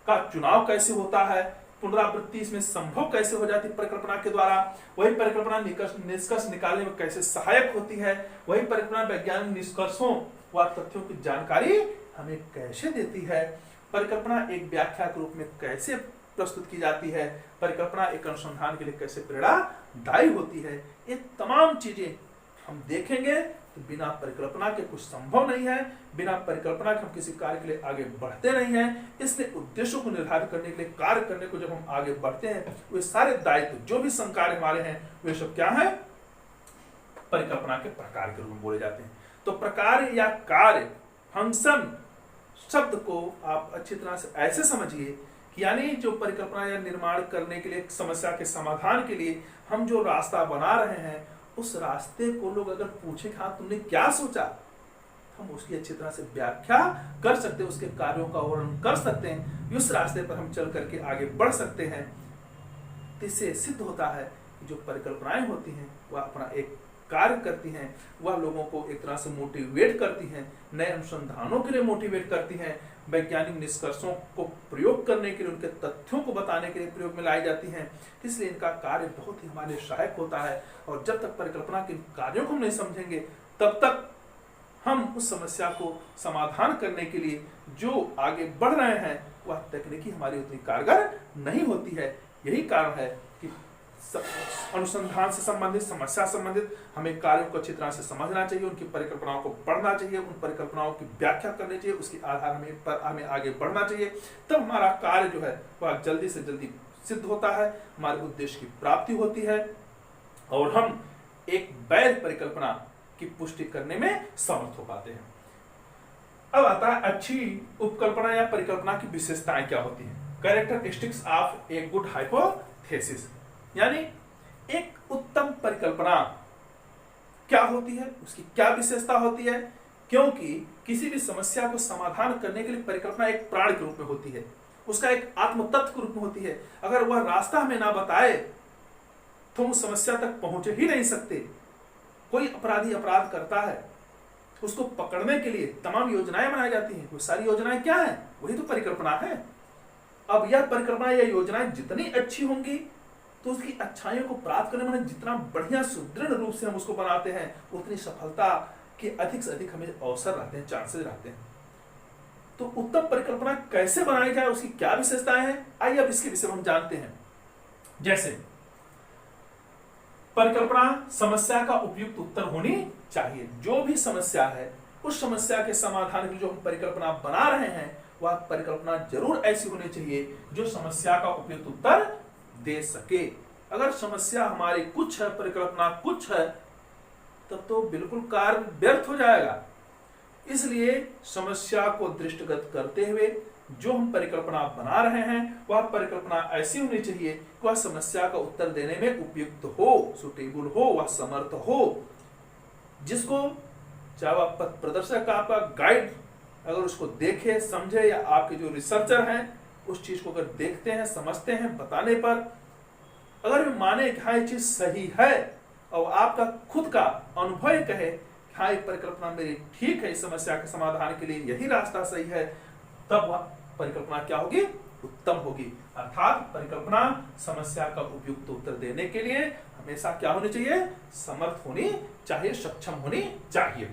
का चुनाव कैसे होता है, पुनरावृत्ति इसमें संभव कैसे हो जाती है परिकल्पना के द्वारा, वही परिकल्पना निष्कर्ष निकालने में कैसे सहायक होती है, वही परिकल्पना वैज्ञानिक निष्कर्षों व तथ्यों की जानकारी हमें कैसे देती है, परिकल्पना एक व्याख्या के रूप में कैसे प्रस्तुत की जाती है, परिकल्पना एक अनुसंधान के लिए कैसे प्रेरणादायी होती है। ये तमाम चीजें हम देखेंगे तो बिना परिकल्पना के कुछ संभव नहीं है, बिना परिकल्पना के हम किसी कार्य के लिए आगे बढ़ते नहीं हैं। इसलिए उद्देश्यों को निर्धारित करने के लिए, कार्य करने को जब हम आगे बढ़ते हैं, वे सारे दायित्व जो भी संकार्य हमारे हैं वे सब क्या है, परिकल्पना के प्रकार के रूप में बोले जाते हैं। तो प्रकार या कार्य, फंक्शन शब्द को आप अच्छी तरह से ऐसे समझिए कि यानी जो परिकल्पना या निर्माण करने के लिए, समस्या के समाधान के लिए हम जो रास्ता बना रहे हैं, उस रास्ते को लोग अगर पूछे कि हाँ तुमने क्या सोचा, हम उसकी अच्छी तरह से व्याख्या कर सकते हैं, उसके कार्यों का वर्णन कर सकते हैं, उस रास्ते पर हम चल करके आगे बढ़ सकते हैं। इससे सिद्ध होता है कि जो परिकल्पनाएं होती हैं वह अपना एक कार्य करती हैं, वह लोगों को एक तरह से मोटिवेट करती हैं, नए अनुसंधानों के लिए मोटिवेट करती हैं, वैज्ञानिक निष्कर्षों को प्रयोग करने के लिए, उनके तथ्यों को बताने के लिए प्रयोग में लाई जाती हैं। इसलिए इनका कार्य बहुत ही हमारे लिए सहायक होता है। और जब तक परिकल्पना के कार्यों को हम नहीं समझेंगे तब तक हम उस समस्या को समाधान करने के लिए जो आगे बढ़ रहे हैं वह तकनीकी हमारी उतनी कारगर नहीं होती है। यही कारण है कि अनुसंधान से संबंधित, समस्या संबंधित हमें कार्यों को अच्छी तरह से समझना चाहिए, उनकी परिकल्पनाओं को पढ़ना चाहिए, उन परिकल्पनाओं की व्याख्या करनी चाहिए, उसके आधार पर हमें आगे बढ़ना चाहिए। तब हमारा कार्य जो है वह जल्दी से जल्दी सिद्ध होता है, हमारे उद्देश्य की प्राप्ति होती है और हम एक वैध परिकल्पना की पुष्टि करने में समर्थ हो पाते हैं। अब आता है अच्छी उपकल्पना या परिकल्पना की विशेषताएं क्या होती हैं। Characteristics of a good hypothesis, यानी एक उत्तम परिकल्पना क्या होती है, उसकी क्या विशेषता होती है। क्योंकि किसी भी समस्या को समाधान करने के लिए परिकल्पना एक प्राण के रूप में होती है, उसका एक आत्म तत्व के रूप में होती है। अगर वह रास्ता हमें ना बताए तो हम उस समस्या तक पहुंच ही नहीं सकते। कोई अपराधी अपराध करता है, उसको पकड़ने के लिए तमाम योजनाएं बनाई जाती हैं। वो सारी योजनाएं क्या है, वही तो परिकल्पना है। अब यह परिकल्पना या योजनाएं जितनी अच्छी होंगी तो उसकी अच्छाइयों को प्राप्त करने में जितना बढ़िया सुदृढ़ रूप से हम उसको बनाते हैं उतनी सफलता के अधिक से अधिक हमें अवसर रहते हैं, चांसेस रहते हैं। तो उत्तम परिकल्पना कैसे बनाई जाए, उसकी क्या विशेषताएं हैं, आइए अब इसके विषय में हम जानते हैं। जैसे परिकल्पना समस्या का उपयुक्त उत्तर होनी चाहिए। जो भी समस्या है उस समस्या के समाधान की जो हम परिकल्पना बना रहे हैं वह परिकल्पना जरूर ऐसी होनी चाहिए जो समस्या का उपयुक्त उत्तर दे सके। अगर समस्या हमारी कुछ है, परिकल्पना कुछ है, तब तो बिल्कुल कार्य व्यर्थ हो जाएगा। इसलिए समस्या को दृष्टिगत करते हुए जो हम परिकल्पना बना रहे हैं वह परिकल्पना ऐसी होनी चाहिए कि वह समस्या का उत्तर देने में उपयुक्त हो, सुटेबल हो, वह समर्थ हो, जिसको चाहे वह पथ प्रदर्शक आपका गाइड अगर उसको देखे, समझे, या आपके जो रिसर्चर हैं उस चीज को अगर देखते हैं, समझते हैं, बताने पर अगर वे माने कि हाँ ये चीज सही है और आपका खुद का अनुभव कहे कि हाँ ये परिकल्पना मेरी ठीक है, इस समस्या के समाधान के लिए यही रास्ता सही है, तब वह परिकल्पना क्या होगी, उत्तम होगी। अर्थात परिकल्पना समस्या का उपयुक्त उत्तर देने के लिए हमेशा क्या होनी चाहिए, समर्थ होनी चाहिए, सक्षम होनी चाहिए।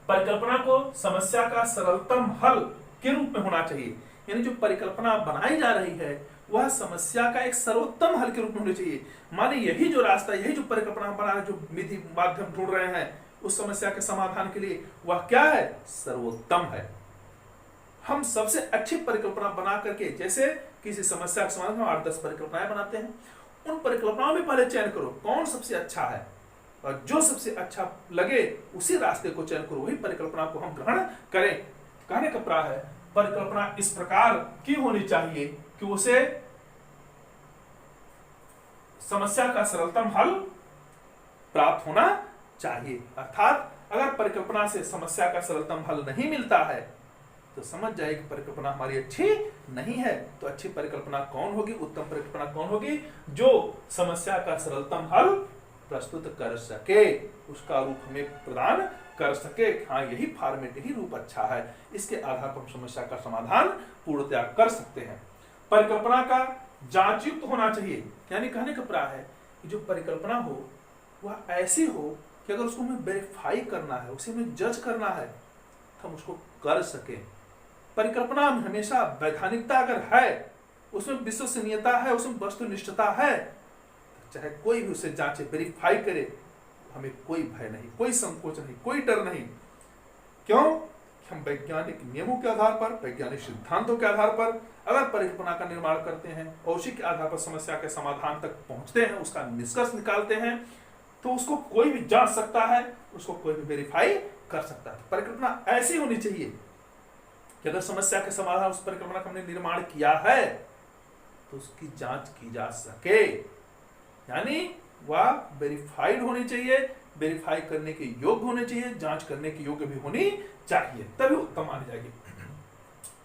परिकल्पना को समस्या का सरलतम हल के रूप में होना चाहिए, यानी जो परिकल्पना बनाई जा रही है वह समस्या का एक सर्वोत्तम हल के रूप में होनी चाहिए। माने यही जो रास्ता, यही जो परिकल्पना बना रहे, जो विधि माध्यम ढूंढ रहे हैं उस समस्या के समाधान के लिए, वह क्या है, सर्वोत्तम है। हम सबसे अच्छी परिकल्पना बना करके, जैसे किसी समस्या के समाधान में 8-10 परिकल्पनाएं बनाते हैं, उन परिकल्पनाओं में पहले चयन करो कौन सबसे अच्छा है और जो सबसे अच्छा लगे उसी रास्ते को चयन करो, वही परिकल्पना को हम ग्रहण करें। कहने का प्राय है परिकल्पना इस प्रकार की होनी चाहिए कि उसे समस्या का सरलतम हल प्राप्त होना चाहिए। अर्थात अगर परिकल्पना से समस्या का सरलतम हल नहीं मिलता है तो समझ जाए कि परिकल्पना हमारी अच्छी नहीं है। तो अच्छी परिकल्पना कौन होगी, उत्तम परिकल्पना कौन होगी, जो समस्या का सरलतम हल प्रस्तुत कर सके, उसका रूप हमें प्रदान कर सके। हाँ यही फॉर्मेट, यही रूप अच्छा है, इसके आधार पर हम समस्या का समाधान पूर्णतया कर सकते हैं। परिकल्पना का जांचयुक्त होना चाहिए, यानी कहने का प्राय है कि जो परिकल्पना हो वह ऐसी हो कि अगर उसको हमें वेरीफाई करना है, उसे हमें जज करना है तो हम उसको कर सके। परिकल्पना में हमेशा वैधानिकता अगर है, उसमें विश्वसनीयता है, उसमें वस्तुनिष्ठता है, चाहे कोई भी उसे जांचे, वेरीफाई करे, हमें कोई भय नहीं, कोई संकोच नहीं, कोई डर नहीं। क्यों? हम वैज्ञानिक नियमों के आधार पर, वैज्ञानिक सिद्धांतों के आधार पर अगर परिकल्पना का निर्माण करते हैं और उसी के आधार पर समस्या के समाधान तक पहुंचते हैं, उसका निष्कर्ष निकालते हैं, तो उसको कोई भी जांच सकता है, उसको कोई भी वेरीफाई कर सकता है। परिकल्पना ऐसी होनी चाहिए कि अगर समस्या के समाधान उस परिकल्पना का हमने निर्माण किया है तो उसकी जांच की जा सके, यानी वह वेरीफाइड होनी चाहिए, वेरीफाई करने के योग्य होने चाहिए, जांच करने के योग्य भी होनी चाहिए, तभी उत्तम मानी जाएगी।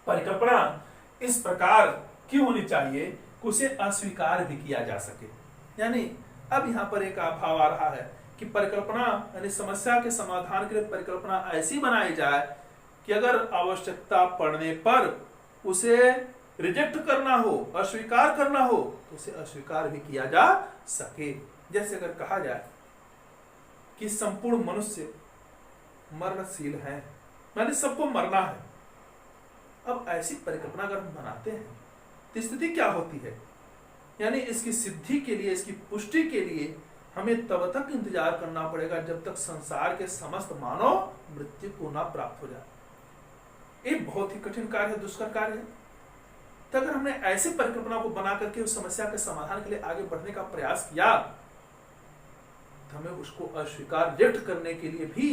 परिकल्पना इस प्रकार की होनी चाहिए कि उसे अस्वीकार भी किया जा सके, यानी अब यहाँ पर एक भाव आ रहा है कि परिकल्पना यानी समस्या के समाधान के लिए परिकल्पना ऐसी बनाई जाए कि अगर आवश्यकता पड़ने पर उसे रिजेक्ट करना हो, अस्वीकार करना हो, तो उसे अस्वीकार भी किया जा सके। जैसे अगर कहा जाए कि संपूर्ण मनुष्य मरणशील है, यानी सबको मरना है। अब ऐसी परिकल्पना अगर हम बनाते हैं तो स्थिति क्या होती है, यानी इसकी सिद्धि के लिए, इसकी पुष्टि के लिए हमें तब तक इंतजार करना पड़ेगा जब तक संसार के समस्त मानव मृत्यु को ना प्राप्त हो जाए। एक बहुत ही कठिन कार्य है, दुष्कर कार्य है। तो अगर हमने ऐसी परिकल्पना को बना करके उस समस्या के समाधान के लिए आगे बढ़ने का प्रयास किया तो हमें उसको अस्वीकार रिजेक्ट करने के लिए भी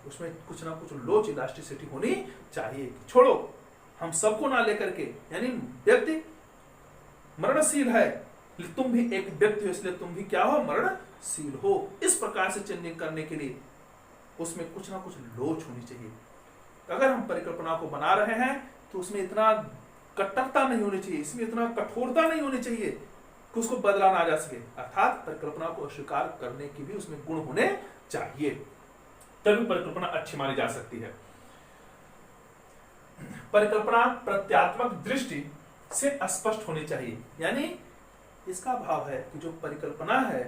उसमें कुछ ना कुछ लोच, इलास्टिसिटी होनी चाहिए। छोड़ो, हम सबको ना लेकर के, यानी व्यक्ति मरणशील है, तुम भी एक व्यक्ति हो, इसलिए तुम भी क्या हो, मरणशील हो। इस प्रकार से चेंजिंग करने के लिए उसमें कुछ ना कुछ लोच होनी चाहिए। अगर हम परिकल्पना को बना रहे हैं तो उसमें इतना कट्टरता नहीं होनी चाहिए, इसमें इतना कठोरता नहीं होनी चाहिए कि उसको बदला ना जा सके। अर्थात परिकल्पना को अस्वीकार करने की भी उसमें गुण होने चाहिए, तभी परिकल्पना अच्छी मानी जा सकती है। परिकल्पना प्रत्यात्मक दृष्टि से स्पष्ट होनी चाहिए, यानी इसका भाव है कि जो परिकल्पना है,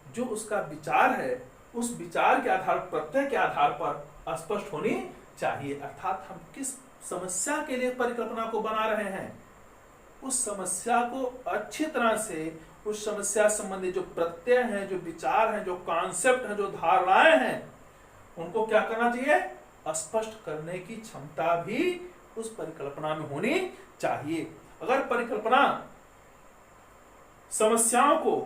जो उसका विचार है, उस विचार के आधार, प्रत्यय के आधार पर स्पष्ट होनी चाहिए। अर्थात हम किस समस्या के लिए परिकल्पना को बना रहे हैं, उस समस्या को अच्छी तरह से, उस समस्या संबंधी जो प्रत्यय हैं, जो विचार हैं, जो कॉन्सेप्ट हैं, जो धारणाएं हैं, उनको क्या करना चाहिए, स्पष्ट करने की क्षमता भी उस परिकल्पना में होनी चाहिए। अगर परिकल्पना समस्याओं को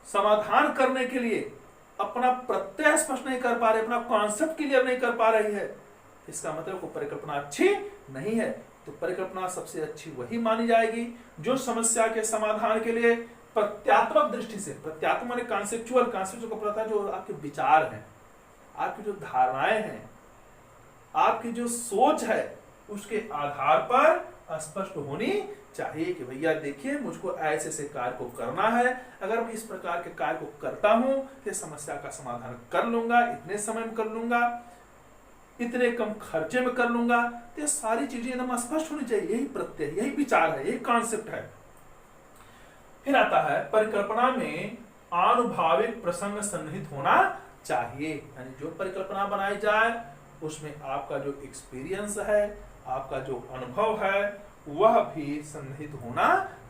समाधान करने के लिए अपना प्रत्यय स्पष्ट नहीं कर पा रही, अपना कॉन्सेप्ट क्लियर नहीं कर पा रही है, इसका मतलब वो परिकल्पना अच्छी नहीं है। तो परिकल्पना सबसे अच्छी वही मानी जाएगी जो समस्या के समाधान के लिए प्रत्यात्मक दृष्टि से, प्रत्यात्मक माने कॉन्सेप्चुअल को पता है, जो आपके विचार हैं, आपकी जो धारणाएं हैं, आपकी जो सोच है, उसके आधार पर स्पष्ट होनी चाहिए कि भैया देखिए, मुझको ऐसे ऐसे कार्य को करना है, अगर मैं इस प्रकार के कार्य को करता हूं तो समस्या का समाधान कर लूंगा, इतने समय में कर लूंगा, इतने कम खर्चे में कर लूंगा। तो ये सारी चीजें एकदम स्पष्ट होनी चाहिए। यही प्रत्यय, यही विचार है, यही कॉन्सेप्ट है। फिर आता है परिकल्पना में आनुभाविक प्रसंग सन्निहित होना चाहिए, यानी जो परिकल्पना बनाई जाए उसमें आपका जो एक्सपीरियंस है, आपका जो अनुभव है, वह भी सन्निहित होना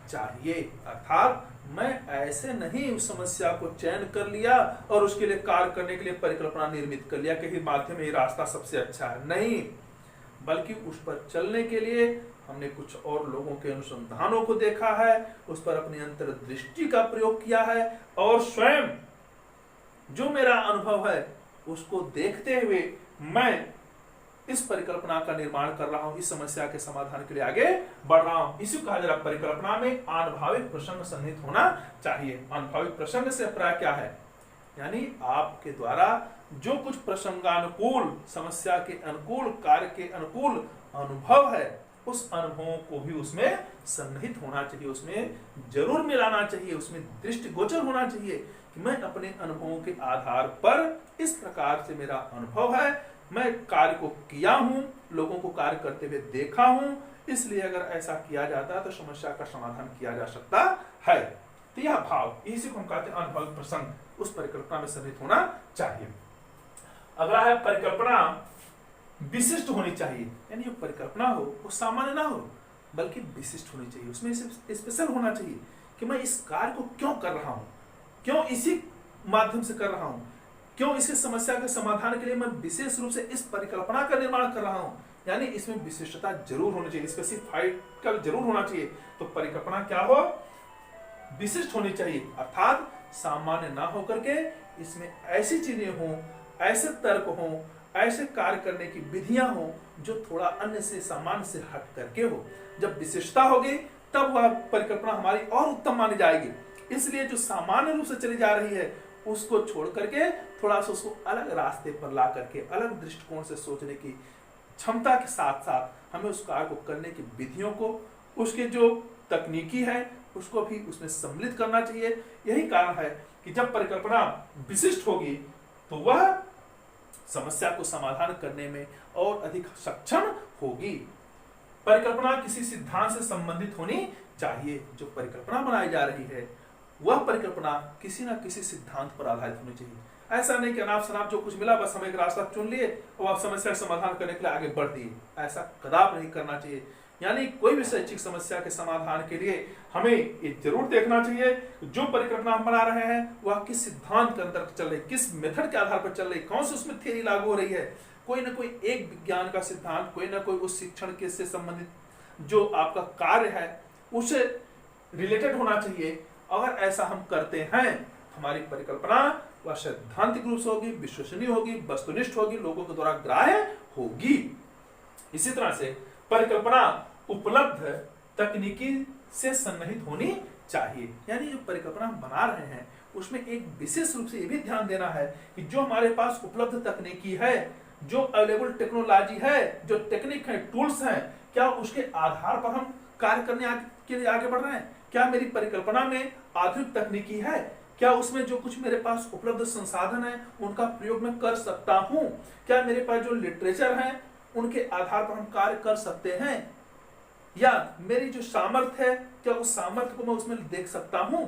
चाहिए। अर्थात मैं ऐसे नहीं उस समस्या को चयन कर लिया और उसके लिए कार्य करने के लिए परिकल्पना निर्मित कर लिया कि ही माध्यम ही रास्ता सबसे अच्छा है, नहीं, बल्कि उस पर चलने के लिए हमने कुछ और लोगों के अनुसंधानों को देखा है, उस पर अपनी अंतर्दृष्टि का प्रयोग किया है और स्वयं जो मेरा अनुभव है उसको देखते हुए मैं इस परिकल्पना का निर्माण कर रहा हूं, इस समस्या के समाधान के लिए आगे बढ़ रहा हूं। इसी को कहा जा रहा है परिकल्पना में आनुभाविक प्रसंग सन्निहित होना चाहिए। आनुभाविक प्रसंग से अभिप्राय क्या है, यानी आपके द्वारा जो कुछ प्रसंगानुकूल, समस्या के अनुकूल, कार्य के अनुकूल अनुभव है, उस अनुभवों को भी उसमें सन्निहित होना चाहिए, उसमें जरूर मिलाना चाहिए, उसमें दृष्टिगोचर होना चाहिए कि मैं अपने अनुभवों के आधार पर इस प्रकार से मेरा अनुभव है, मैं कार्य को किया हूं, लोगों को कार्य करते हुए देखा हूं, इसलिए अगर ऐसा किया जाता है तो समस्या का समाधान किया जा सकता है। तो यह भाव, इसी को हम कहते हैं अनुभव प्रसंग, उस परिकल्पना में सन्निहित होना चाहिए। अगला है परिकल्पना विशिष्ट होनी चाहिए, यानी जो परिकल्पना हो वो सामान्य ना हो बल्कि विशिष्ट होनी चाहिए, उसमें स्पेशल होना चाहिए कि मैं इस कार्य को क्यों कर रहा हूं, क्यों इसी माध्यम से कर रहा हूं, क्यों इसकी समस्या के समाधान के लिए मैं विशेष रूप से इस परिकल्पना का निर्माण कर रहा हूं, यानी इसमें विशिष्टता जरूर होनी चाहिए, स्पेसिफाइड का जरूर होना चाहिए। तो परिकल्पना क्या हो, विशिष्ट होनी चाहिए, अर्थात सामान्य ना होकर के इसमें ऐसी चीजें हों, ऐसे तर्क हों, ऐसे कार्य करने की विधियां हों जो थोड़ा अन्य से, सामान्य से हट करके हो। जब विशिष्टता होगी तब वह परिकल्पना हमारी और उत्तम मानी जाएगी। इसलिए जो सामान्य रूप से चली जा रही है उसको छोड़ करके थोड़ा सा उसको अलग रास्ते पर ला करके, अलग दृष्टिकोण से सोचने की क्षमता के साथ साथ हमें उस कार्य को करने की विधियों को, उसके जो तकनीकी है उसको भी उसमें सम्मिलित करना चाहिए। यही कारण है कि जब परिकल्पना विशिष्ट होगी तो वह समस्या को समाधान करने में और अधिक सक्षम होगी। परिकल्पना किसी सिद्धांत से संबंधित होनी चाहिए। जो परिकल्पना बनाई जा रही है वह परिकल्पना किसी न किसी सिद्धांत पर आधारित होनी चाहिए। ऐसा नहीं कि अनाप शनाप जो कुछ मिला बस हम एक रास्ता चुन लिए और आप समस्या का समाधान करने के लिए आगे बढ़ दिए, ऐसा कदापि नहीं करना चाहिए। यानी कोई भी शैक्षिक समस्या के समाधान के लिए हमें ये जरूर देखना चाहिए जो परिकल्पना हम बना रहे हैं वह किस सिद्धांत के अंदर चल रही, किस मेथड के आधार पर चल रही, कौन सी उसमें थ्योरी लागू हो रही है। कोई ना कोई एक विज्ञान का सिद्धांत, कोई ना कोई उस शिक्षण के से संबंधित जो आपका कार्य है उससे रिलेटेड होना चाहिए। अगर ऐसा हम करते हैं हमारी परिकल्पना वह सैद्धांतिक रूप से होगी, विश्वसनीय होगी, वस्तुनिष्ठ होगी, लोगों के द्वारा ग्राह्य होगी। इसी तरह से परिकल्पना उपलब्ध तकनीकी से सन्निहित होनी चाहिए। यानी जो परिकल्पना हम बना रहे हैं उसमें एक विशेष रूप से ये भी ध्यान देना है कि जो हमारे पास उपलब्ध तकनीकी है, जो अवेलेबल टेक्नोलॉजी है, जो टेक्निक है, टूल्स हैं, क्या उसके आधार पर हम कार्य करने के लिए आगे बढ़ रहे हैं? क्या मेरी परिकल्पना में आधुनिक तकनीकी है? क्या उसमें जो कुछ मेरे पास उपलब्ध संसाधन है उनका प्रयोग मैं कर सकता हूं? क्या मेरे पास जो लिटरेचर है उनके आधार पर हम कार्य कर सकते हैं? या मेरी जो सामर्थ्य है क्या उस सामर्थ्य को मैं उसमें देख सकता हूं?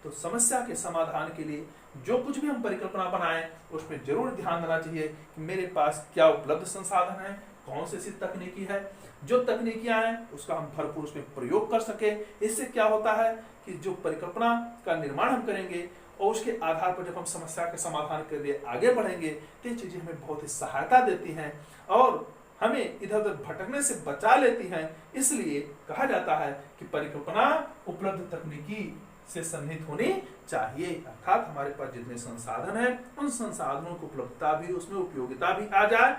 तो समस्या के समाधान के लिए जो कुछ भी हम परिकल्पना बनाएं उसमें जरूर ध्यान देना चाहिए कि मेरे पास क्या उपलब्ध संसाधन है, कौन सी ऐसी तकनीकी है, जो तकनीकियां हैं उसका हम भरपूर उसमें प्रयोग कर सके। इससे क्या होता है कि जो परिकल्पना का निर्माण हम करेंगे और उसके आधार पर जब हम समस्या के समाधान के लिए आगे बढ़ेंगे तो ये चीजें हमें बहुत ही सहायता देती हैं और हमें इधर उधर भटकने से बचा लेती हैं। इसलिए कहा जाता है कि परिकल्पना उपलब्ध तकनीकी से सन्निहित होनी चाहिए, अर्थात हमारे पास जितने संसाधन हैं उन संसाधनों की उपलब्धता भी, उसमें उपयोगिता भी आ जाए।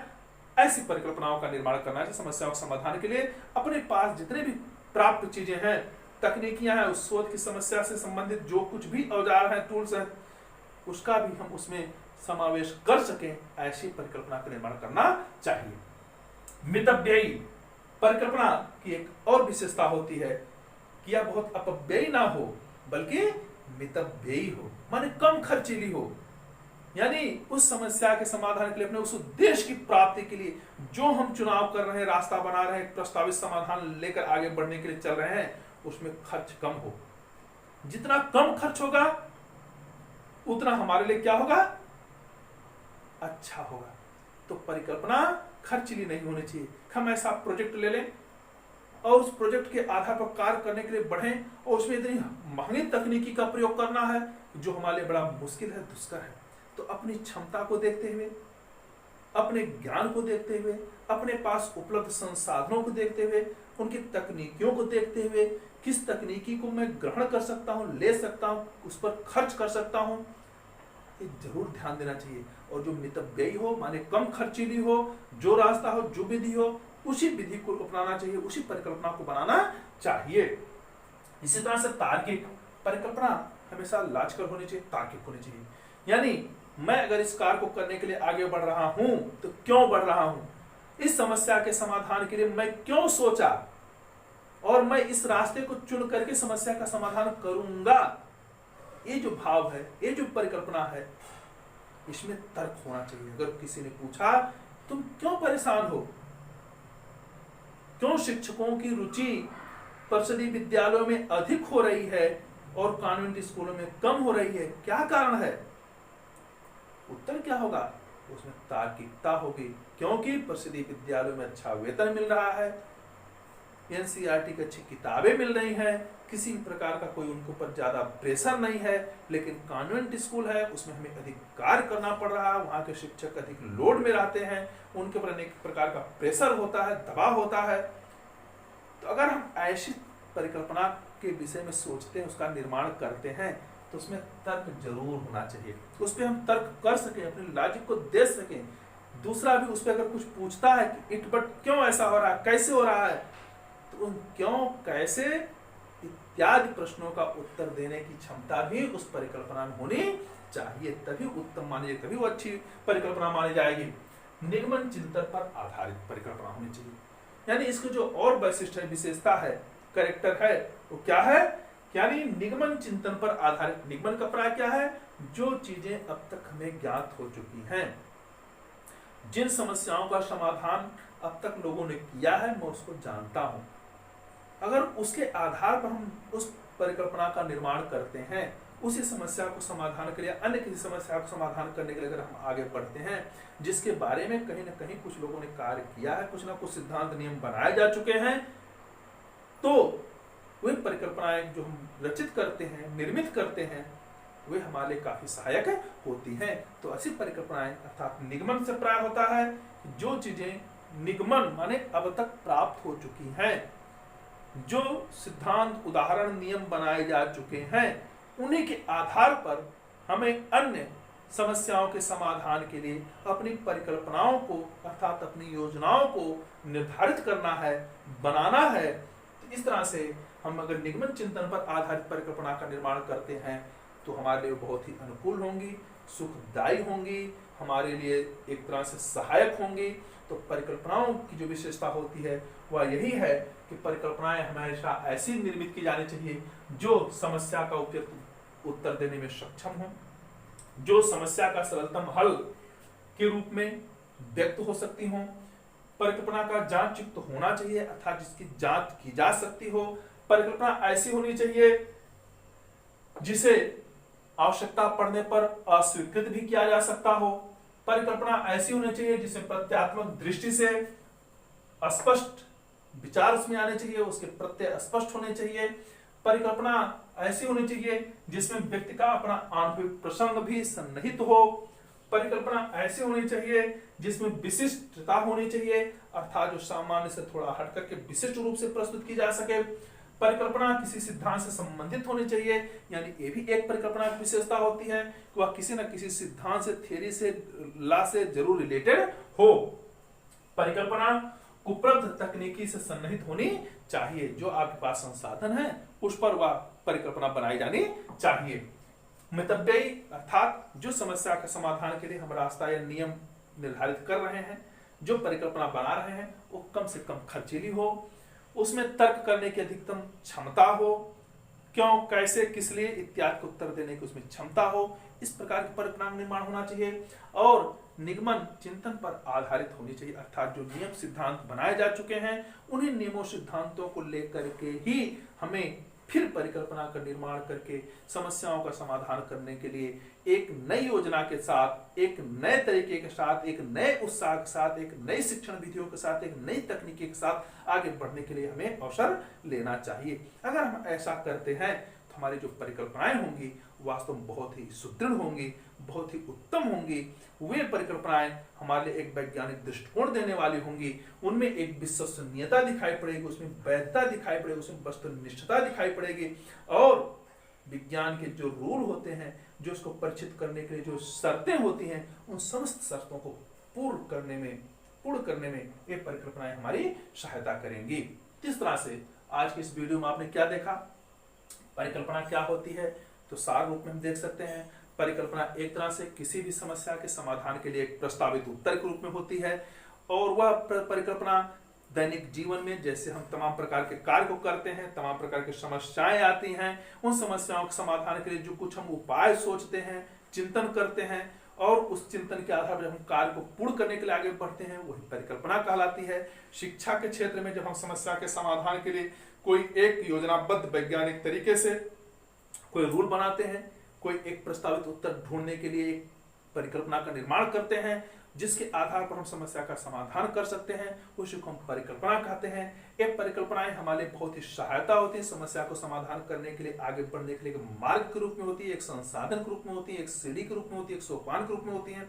ऐसी परिकल्पनाओं का निर्माण करना चाहिए समस्याओं के समाधान के लिए। अपने पास जितने भी प्राप्त चीजें हैं, तकनीकियां हैं, उस शोध की समस्या से संबंधित जो कुछ भी औजार हैं, टूल्स हैं, उसका भी हम उसमें समावेश कर सकें, ऐसी परिकल्पना का निर्माण करना चाहिए। मितव्ययी परिकल्पना की एक और विशेषता होती है कि यह बहुत अपव्ययी ना हो बल्कि मितव्ययी हो, माने कम खर्चीली हो। यानी उस समस्या के समाधान के लिए, अपने उस उद्देश्य की प्राप्ति के लिए जो हम चुनाव कर रहे हैं, रास्ता बना रहे हैं, प्रस्तावित समाधान लेकर आगे बढ़ने के लिए चल रहे हैं, उसमें खर्च कम हो। जितना कम खर्च होगा उतना हमारे लिए क्या होगा? अच्छा होगा। तो परिकल्पना खर्चीली नहीं होनी चाहिए। हम ऐसा प्रोजेक्ट ले लें और उस प्रोजेक्ट के आधार पर कार्य करने के लिए बढ़ें और उसमें इतनी महंगी तकनीकी का प्रयोग करना है जो हमारे लिए बड़ा मुश्किल है, दुष्कर है। तो अपनी क्षमता को देखते हुए, अपने ज्ञान को देखते हुए, अपने पास उपलब्ध संसाधनों को देखते हुए, उनकी तकनीकियों को देखते हुए, किस तकनीकी को मैं ग्रहण कर सकता हूं, ले सकता हूं, उस पर खर्च कर सकता हूं, ये जरूर ध्यान देना चाहिए। और जो मितव्ययी हो, माने कम खर्चीली हो, जो रास्ता हो, जो विधि हो, उसी विधि को अपनाना चाहिए, उसी परिकल्पना को बनाना चाहिए। इसी तरह से तार्किक परिकल्पना हमेशा लॉजिकल होनी चाहिए, तार्किक होनी चाहिए। यानी मैं अगर इस कार्य को करने के लिए आगे बढ़ रहा हूं तो क्यों बढ़ रहा हूं, इस समस्या के समाधान के लिए मैं क्यों सोचा और मैं इस रास्ते को चुन करके समस्या का समाधान करूंगा। ये जो भाव है, ये जो परिकल्पना है, इसमें तर्क होना चाहिए। अगर किसी ने पूछा तुम क्यों परेशान हो, क्यों शिक्षकों की रुचि परिषदीय विद्यालयों में अधिक हो रही है और कॉन्वेंट स्कूलों में कम हो रही है, क्या कारण है? उत्तर क्या होगा? उसमें तार्किकता होगी। क्योंकि परिषदीय विद्यालयों में अच्छा वेतन मिल रहा है, एनसीईआरटी की अच्छी किताबें मिल रही हैं, किसी प्रकार का कोई उनके ऊपर ज्यादा प्रेशर नहीं है। लेकिन कॉन्वेंट स्कूल है, उसमें हमें अधिक कार्य करना पड़ रहा है, वहां के शिक्षक अधिक लोड में रहते हैं, उनके ऊपर अनेक प्रकार का प्रेशर होता है, दबाव होता है। तो अगर हम ऐसी परिकल्पना के विषय में सोचते हैं, उसका निर्माण करते हैं, तो उसमें तर्क जरूर होना चाहिए। उस पर हम तर्क कर सकें, अपनी लॉजिक को दे सकें। दूसरा भी उस पर अगर कुछ पूछता है कि इट बट क्यों ऐसा हो रहा है, कैसे हो रहा है, तो उन क्यों, कैसे इत्यादि प्रश्नों का उत्तर देने की क्षमता भी उस परिकल्पना में होनी चाहिए। तभी उत्तम मानी जाएगी, तभी वो अच्छी परिकल्पना मानी जाएगी। निगमन चिंतन पर आधारित परिकल्पना होनी चाहिए। यानी इसको जो और वैशिष्ट है, विशेषता है, कैरेक्टर है, वो क्या है यानी निगमन चिंतन पर आधारित। निगमन का प्राय क्या है? जो चीजें अब तक हमें ज्ञात हो चुकी हैं, जिन समस्याओं का समाधान अब तक लोगों ने किया है, मैं उसको जानता हूं। अगर उसके आधार पर हम उस परिकल्पना का निर्माण करते हैं, उसी समस्या को समाधान के लिए अन्य किसी समस्या को समाधान करने के लिए अगर हम आगे बढ़ते हैं, जिसके बारे में कहीं ना कहीं कुछ लोगों ने कार्य किया है, कुछ ना कुछ सिद्धांत नियम बनाए जा चुके हैं, तो वे परिकल्पनाएं जो हम रचित करते हैं, निर्मित करते हैं, वे हमारे लिए काफी सहायक होती हैं। तो ऐसी परिकल्पनाएं अर्थात निगमन से प्राय होता है जो चीजें निगमन माने अब तक प्राप्त हो चुकी हैं, जो सिद्धांत उदाहरण नियम बनाए जा चुके हैं, उन्हीं के आधार पर हमें अन्य समस्याओं के समाधान के लिए अपनी परिकल्पनाओं को अर्थात अपनी योजनाओं को निर्धारित करना है, बनाना है। तो इस तरह से हम अगर निगमन चिंतन पर आधारित परिकल्पना का निर्माण करते हैं तो हमारे लिए बहुत ही अनुकूल होंगी, सुखदायी होंगी, हमारे लिए एक तरह से सहायक होंगी। तो परिकल्पनाओं की जो विशेषता होती है वह यही है कि परिकल्पनाएं हमेशा ऐसी निर्मित की जानी चाहिए जो समस्या का उपयुक्त उत्तर देने में सक्षम हो, जो समस्या का सरलतम हल के रूप में व्यक्त हो सकती हो। परिकल्पना का जांच युक्त होना चाहिए अर्थात जिसकी जांच की जा सकती हो। परिकल्पना ऐसी होनी चाहिए जिसे आवश्यकता पड़ने पर अस्वीकृत भी किया जा सकता हो। परिकल्पना ऐसी होनी चाहिए जिसमें प्रत्यात्मक दृष्टि से स्पष्ट विचार उसमें आने चाहिए, उसके प्रत्यय स्पष्ट होने चाहिए। परिकल्पना ऐसी होनी चाहिए जिसमें व्यक्ति का अपना आंतरिक प्रसंग भी सन्निहित हो। परिकल्पना ऐसी होनी चाहिए जिसमें विशिष्टता होनी चाहिए अर्थात जो सामान्य से थोड़ा हट करके विशिष्ट रूप से प्रस्तुत की जा सके। परिकल्पना किसी सिद्धांत से संबंधित होनी चाहिए, यानी ये भी एक परिकल्पना की विशेषता होती है कि वह किसी न किसी सिद्धांत से, थ्योरी से, लॉ से जरूर रिलेटेड हो। परिकल्पना उपलब्ध तकनीकी से सन्निहित होनी चाहिए, जो आपके पास संसाधन है उस पर वह परिकल्पना बनाई जानी चाहिए। मितव्ययी अर्थात जो समस्या के समाधान के लिए हम रास्ता या नियम निर्धारित कर रहे हैं, जो परिकल्पना बना रहे हैं, वो कम से कम खर्चीली हो, उसमें तर्क करने की अधिकतम क्षमता हो, क्यों, कैसे, किस लिए इत्यादि को उत्तर देने की उसमें क्षमता हो। इस प्रकार की परिकल्पना निर्माण होना चाहिए और निगमन चिंतन पर आधारित होनी चाहिए अर्थात जो नियम सिद्धांत बनाए जा चुके हैं उन्हीं नियमों सिद्धांतों को लेकर के ही हमें फिर परिकल्पना का निर्माण करके समस्याओं का समाधान करने के लिए एक नई योजना के साथ, एक नए तरीके के साथ, एक नए उत्साह के साथ, एक नई शिक्षण विधियों के साथ, एक नई तकनीकी के साथ आगे बढ़ने के लिए हमें अवसर लेना चाहिए। अगर हम ऐसा करते हैं तो हमारी जो परिकल्पनाएं होंगी वास्तव में बहुत ही सुदृढ़ होंगी, बहुत ही उत्तम होंगी। वे परिकल्पनाएं हमारे लिए एक वैज्ञानिक दृष्टिकोण देने वाली होंगी, उनमें एक विश्वसनीयता दिखाई पड़ेगी, उसमें वैधता दिखाई पड़ेगी, उसमें वस्तुनिष्ठता दिखाई पड़ेगी और विज्ञान के जो रूल होते हैं, जो उसको परिचित करने के लिए जो शर्तें होती हैं, उन समस्त शर्तों को पूर्ण करने में ये परिकल्पनाएं हमारी सहायता करेंगी। इस तरह से आज के इस वीडियो में आपने क्या देखा, परिकल्पना क्या होती है, तो सार रूप में हम देख सकते हैं परिकल्पना एक तरह से किसी भी समस्या के समाधान के लिए एक प्रस्तावित उत्तर के रूप में होती है और वह परिकल्पना दैनिक जीवन में जैसे हम तमाम प्रकार के कार्य को करते हैं, तमाम प्रकार की समस्याएं आती हैं, उन समस्याओं के समाधान के लिए जो कुछ हम उपाय सोचते हैं, चिंतन करते हैं और उस चिंतन के आधार पर जब हम कार्य को पूर्ण करने के लिए आगे बढ़ते हैं वही परिकल्पना कहलाती है। शिक्षा के क्षेत्र में जब हम समस्या के समाधान के लिए कोई एक योजनाबद्ध वैज्ञानिक तरीके से कोई रूल बनाते हैं, कोई एक प्रस्तावित उत्तर ढूंढने के लिए एक परिकल्पना का निर्माण करते हैं जिसके आधार पर हम समस्या का समाधान कर सकते हैं, उसी को हम परिकल्पना कहते हैं। ये परिकल्पनाएं हमारे बहुत ही सहायता होती है, समस्या को समाधान करने के लिए, आगे बढ़ने के लिए एक मार्ग के रूप में होती है, एक संसाधन के रूप में होती है, एक सीढ़ी के रूप में होती है, एक सोपान के रूप में होती है।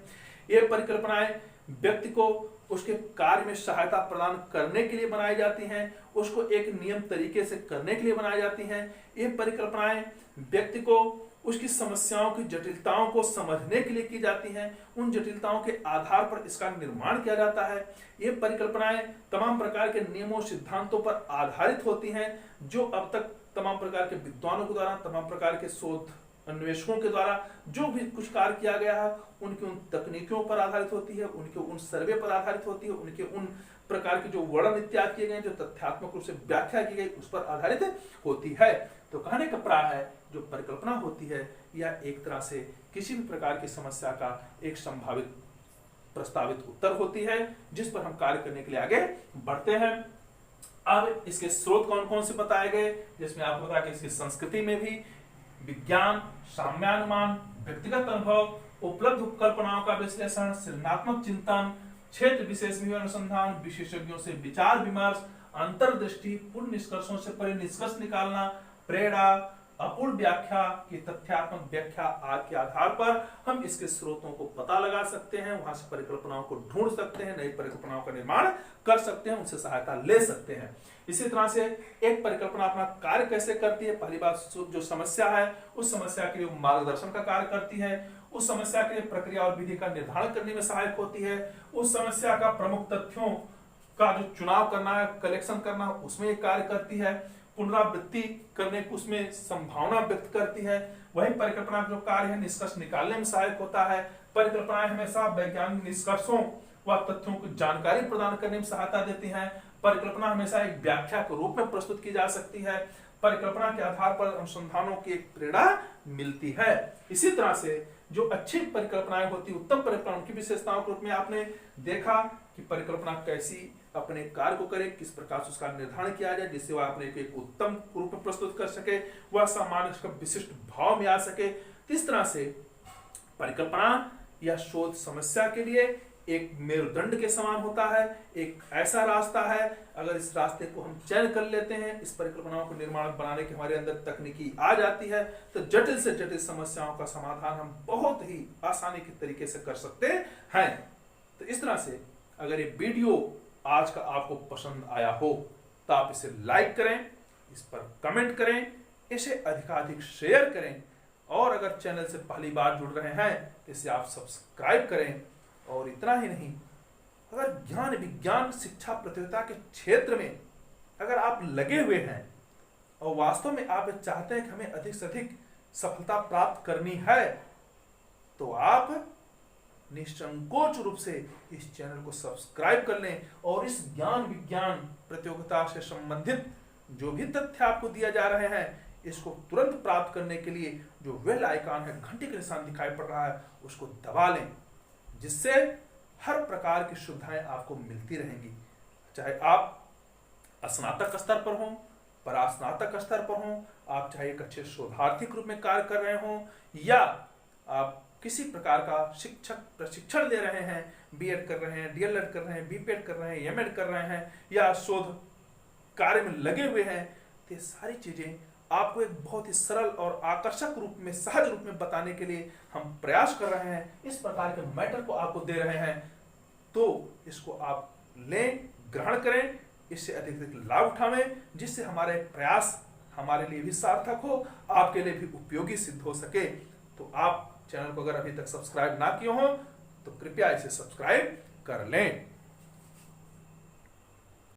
ये परिकल्पनाएं व्यक्ति को उसके कार्य में सहायता प्रदान करने के लिए बनाई जाती हैं, उसको एक नियम तरीके से करने के लिए बनाई जाती हैं। ये परिकल्पनाएं व्यक्ति को उसकी समस्याओं की जटिलताओं को समझने के लिए की जाती हैं, उन जटिलताओं के आधार पर इसका निर्माण किया जाता है। ये परिकल्पनाएं तमाम प्रकार के नियमों सिद्धांतों पर आधारित होती हैं जो अब तक तमाम प्रकार के विद्वानों के द्वारा, तमाम प्रकार के शोध अन्वेषकों के द्वारा जो भी कुछ कार्य किया गया है उनकी उन तकनीकों पर आधारित होती है, उनके उन सर्वे पर आधारित होती है, उनके उन प्रकार के जो वर्णन इत्यादि किए गए, जो तथ्यात्मक रूप से व्याख्या की गई उस पर आधारित होती है। तो कहने का प्राय है जो परिकल्पना होती है यह एक तरह से किसी भी प्रकार की समस्या का एक संभावित प्रस्तावित उत्तर होती है जिस पर हम कार्य करने के लिए आगे बढ़ते हैं। अब इसके स्रोत कौन कौन से बताए गए, जिसमें आपको पता है कि इसकी संस्कृति में भी विज्ञान, साम्यानुमान, व्यक्तिगत अनुभव, उपलब्ध कल्पनाओं का विश्लेषण, सृजनात्मक चिंतन, क्षेत्र विशेष में अनुसंधान, विशेषज्ञों से विचार विमर्श, अंतर्दृष्टि, पूर्ण निष्कर्षों से परिनिष्कर्ष निकालना, प्रेरणा, अपूर्ण व्याख्या की तथ्यात्मक व्याख्या आदि के आधार पर हम इसके स्रोतों को पता लगा सकते हैं, वहां से परिकल्पनाओं को ढूंढ सकते हैं, नई परिकल्पनाओं का निर्माण कर सकते हैं, उनसे सहायता ले सकते हैं। इसी तरह से एक परिकल्पना अपना कार्य कैसे करती है, पहली बात जो समस्या है उस समस्या के लिए मार्गदर्शन का कार्य करती है, उस समस्या के लिए प्रक्रिया और विधि का निर्धारण करने में सहायक होती है, उस समस्या का प्रमुख तथ्यों का जो चुनाव करना है, कलेक्शन करना उसमें एक कार्य करती है, पुनरावृत्ति करने को उसमें संभावना व्यक्त करती है। वही परिकल्पना जो कार्य है निष्कर्ष निकालने में सहायक होता है। परिकल्पनाएं हमेशा वैज्ञानिक निष्कर्षों व तथ्यों को जानकारी प्रदान करने में सहायता देती हैं। परिकल्पना हमेशा एक व्याख्या के रूप में प्रस्तुत की जा सकती है। परिकल्पना के आधार पर अनुसंधानों की एक प्रेरणा मिलती है। इसी तरह से जो अच्छी परिकल्पनाएं होती, उत्तम परिकल्पना की विशेषताओं के रूप में आपने देखा कि परिकल्पना कैसी अपने कार्य को करे, किस प्रकार से उसका निर्धारण किया जाए जिससे वह अपने एक उत्तम रूप में प्रस्तुत कर सके, वह सामान्य उसका विशिष्ट भाव में आ सके। इस तरह से परिकल्पना या शोध समस्या के लिए एक मेरुदंड के समान होता है, एक ऐसा रास्ता है, अगर इस रास्ते को हम चयन कर लेते हैं, इस परिकल्पनाओं को निर्माण बनाने की हमारे अंदर तकनीकी आ जाती है, तो जटिल से जटिल समस्याओं का समाधान हम बहुत ही आसानी के तरीके से कर सकते हैं। तो इस तरह से अगर ये वीडियो आज का आपको पसंद आया हो तो आप इसे लाइक करें, इस पर कमेंट करें, इसे अधिकाधिक शेयर करें, और अगर चैनल से पहली बार जुड़ रहे हैं तो इसे आप सब्सक्राइब करें। और इतना ही नहीं, अगर ज्ञान विज्ञान शिक्षा प्रतियोगिता के क्षेत्र में अगर आप लगे हुए हैं और वास्तव में आप चाहते हैं कि हमें अधिक से अधिक सफलता प्राप्त करनी है, तो आप निसंकोच रूप से इस चैनल को सब्सक्राइब कर लें और इस ज्ञान विज्ञान प्रतियोगिता से संबंधित जो भी तथ्य आपको दिया जा रहे हैं इसको तुरंत प्राप्त करने के लिए जो बेल आइकन है, घंटी के निशान दिखाई पड़ रहा है, उसको दबा लें, जिससे हर प्रकार की सुविधाएं आपको मिलती रहेंगी। चाहे आप स्नातक स्तर पर हों, परास्नातक स्तर पर हों, आप चाहे एक अच्छे शोधार्थी के रूप में कार्य कर रहे हों, या आप किसी प्रकार का शिक्षक प्रशिक्षण ले रहे हैं, बीएड कर रहे हैं, डीएलएड कर रहे हैं, बीपेड कर रहे हैं, एमएड कर रहे हैं, या शोध कार्य में लगे हुए हैं, तो ये सारी चीजें आपको एक बहुत ही सरल और आकर्षक रूप में, सहज रूप में बताने के लिए हम प्रयास कर रहे हैं। इस प्रकार के मैटर को आपको दे रहे हैं, तो इसको आप लें, ग्रहण करें, इससे अधिक से अधिक लाभ उठावें, जिससे हमारे प्रयास हमारे लिए भी सार्थक हो, आपके लिए भी उपयोगी सिद्ध हो सके। तो आप चैनल को अगर अभी तक सब्सक्राइब ना किए हो तो कृपया इसे सब्सक्राइब कर लें।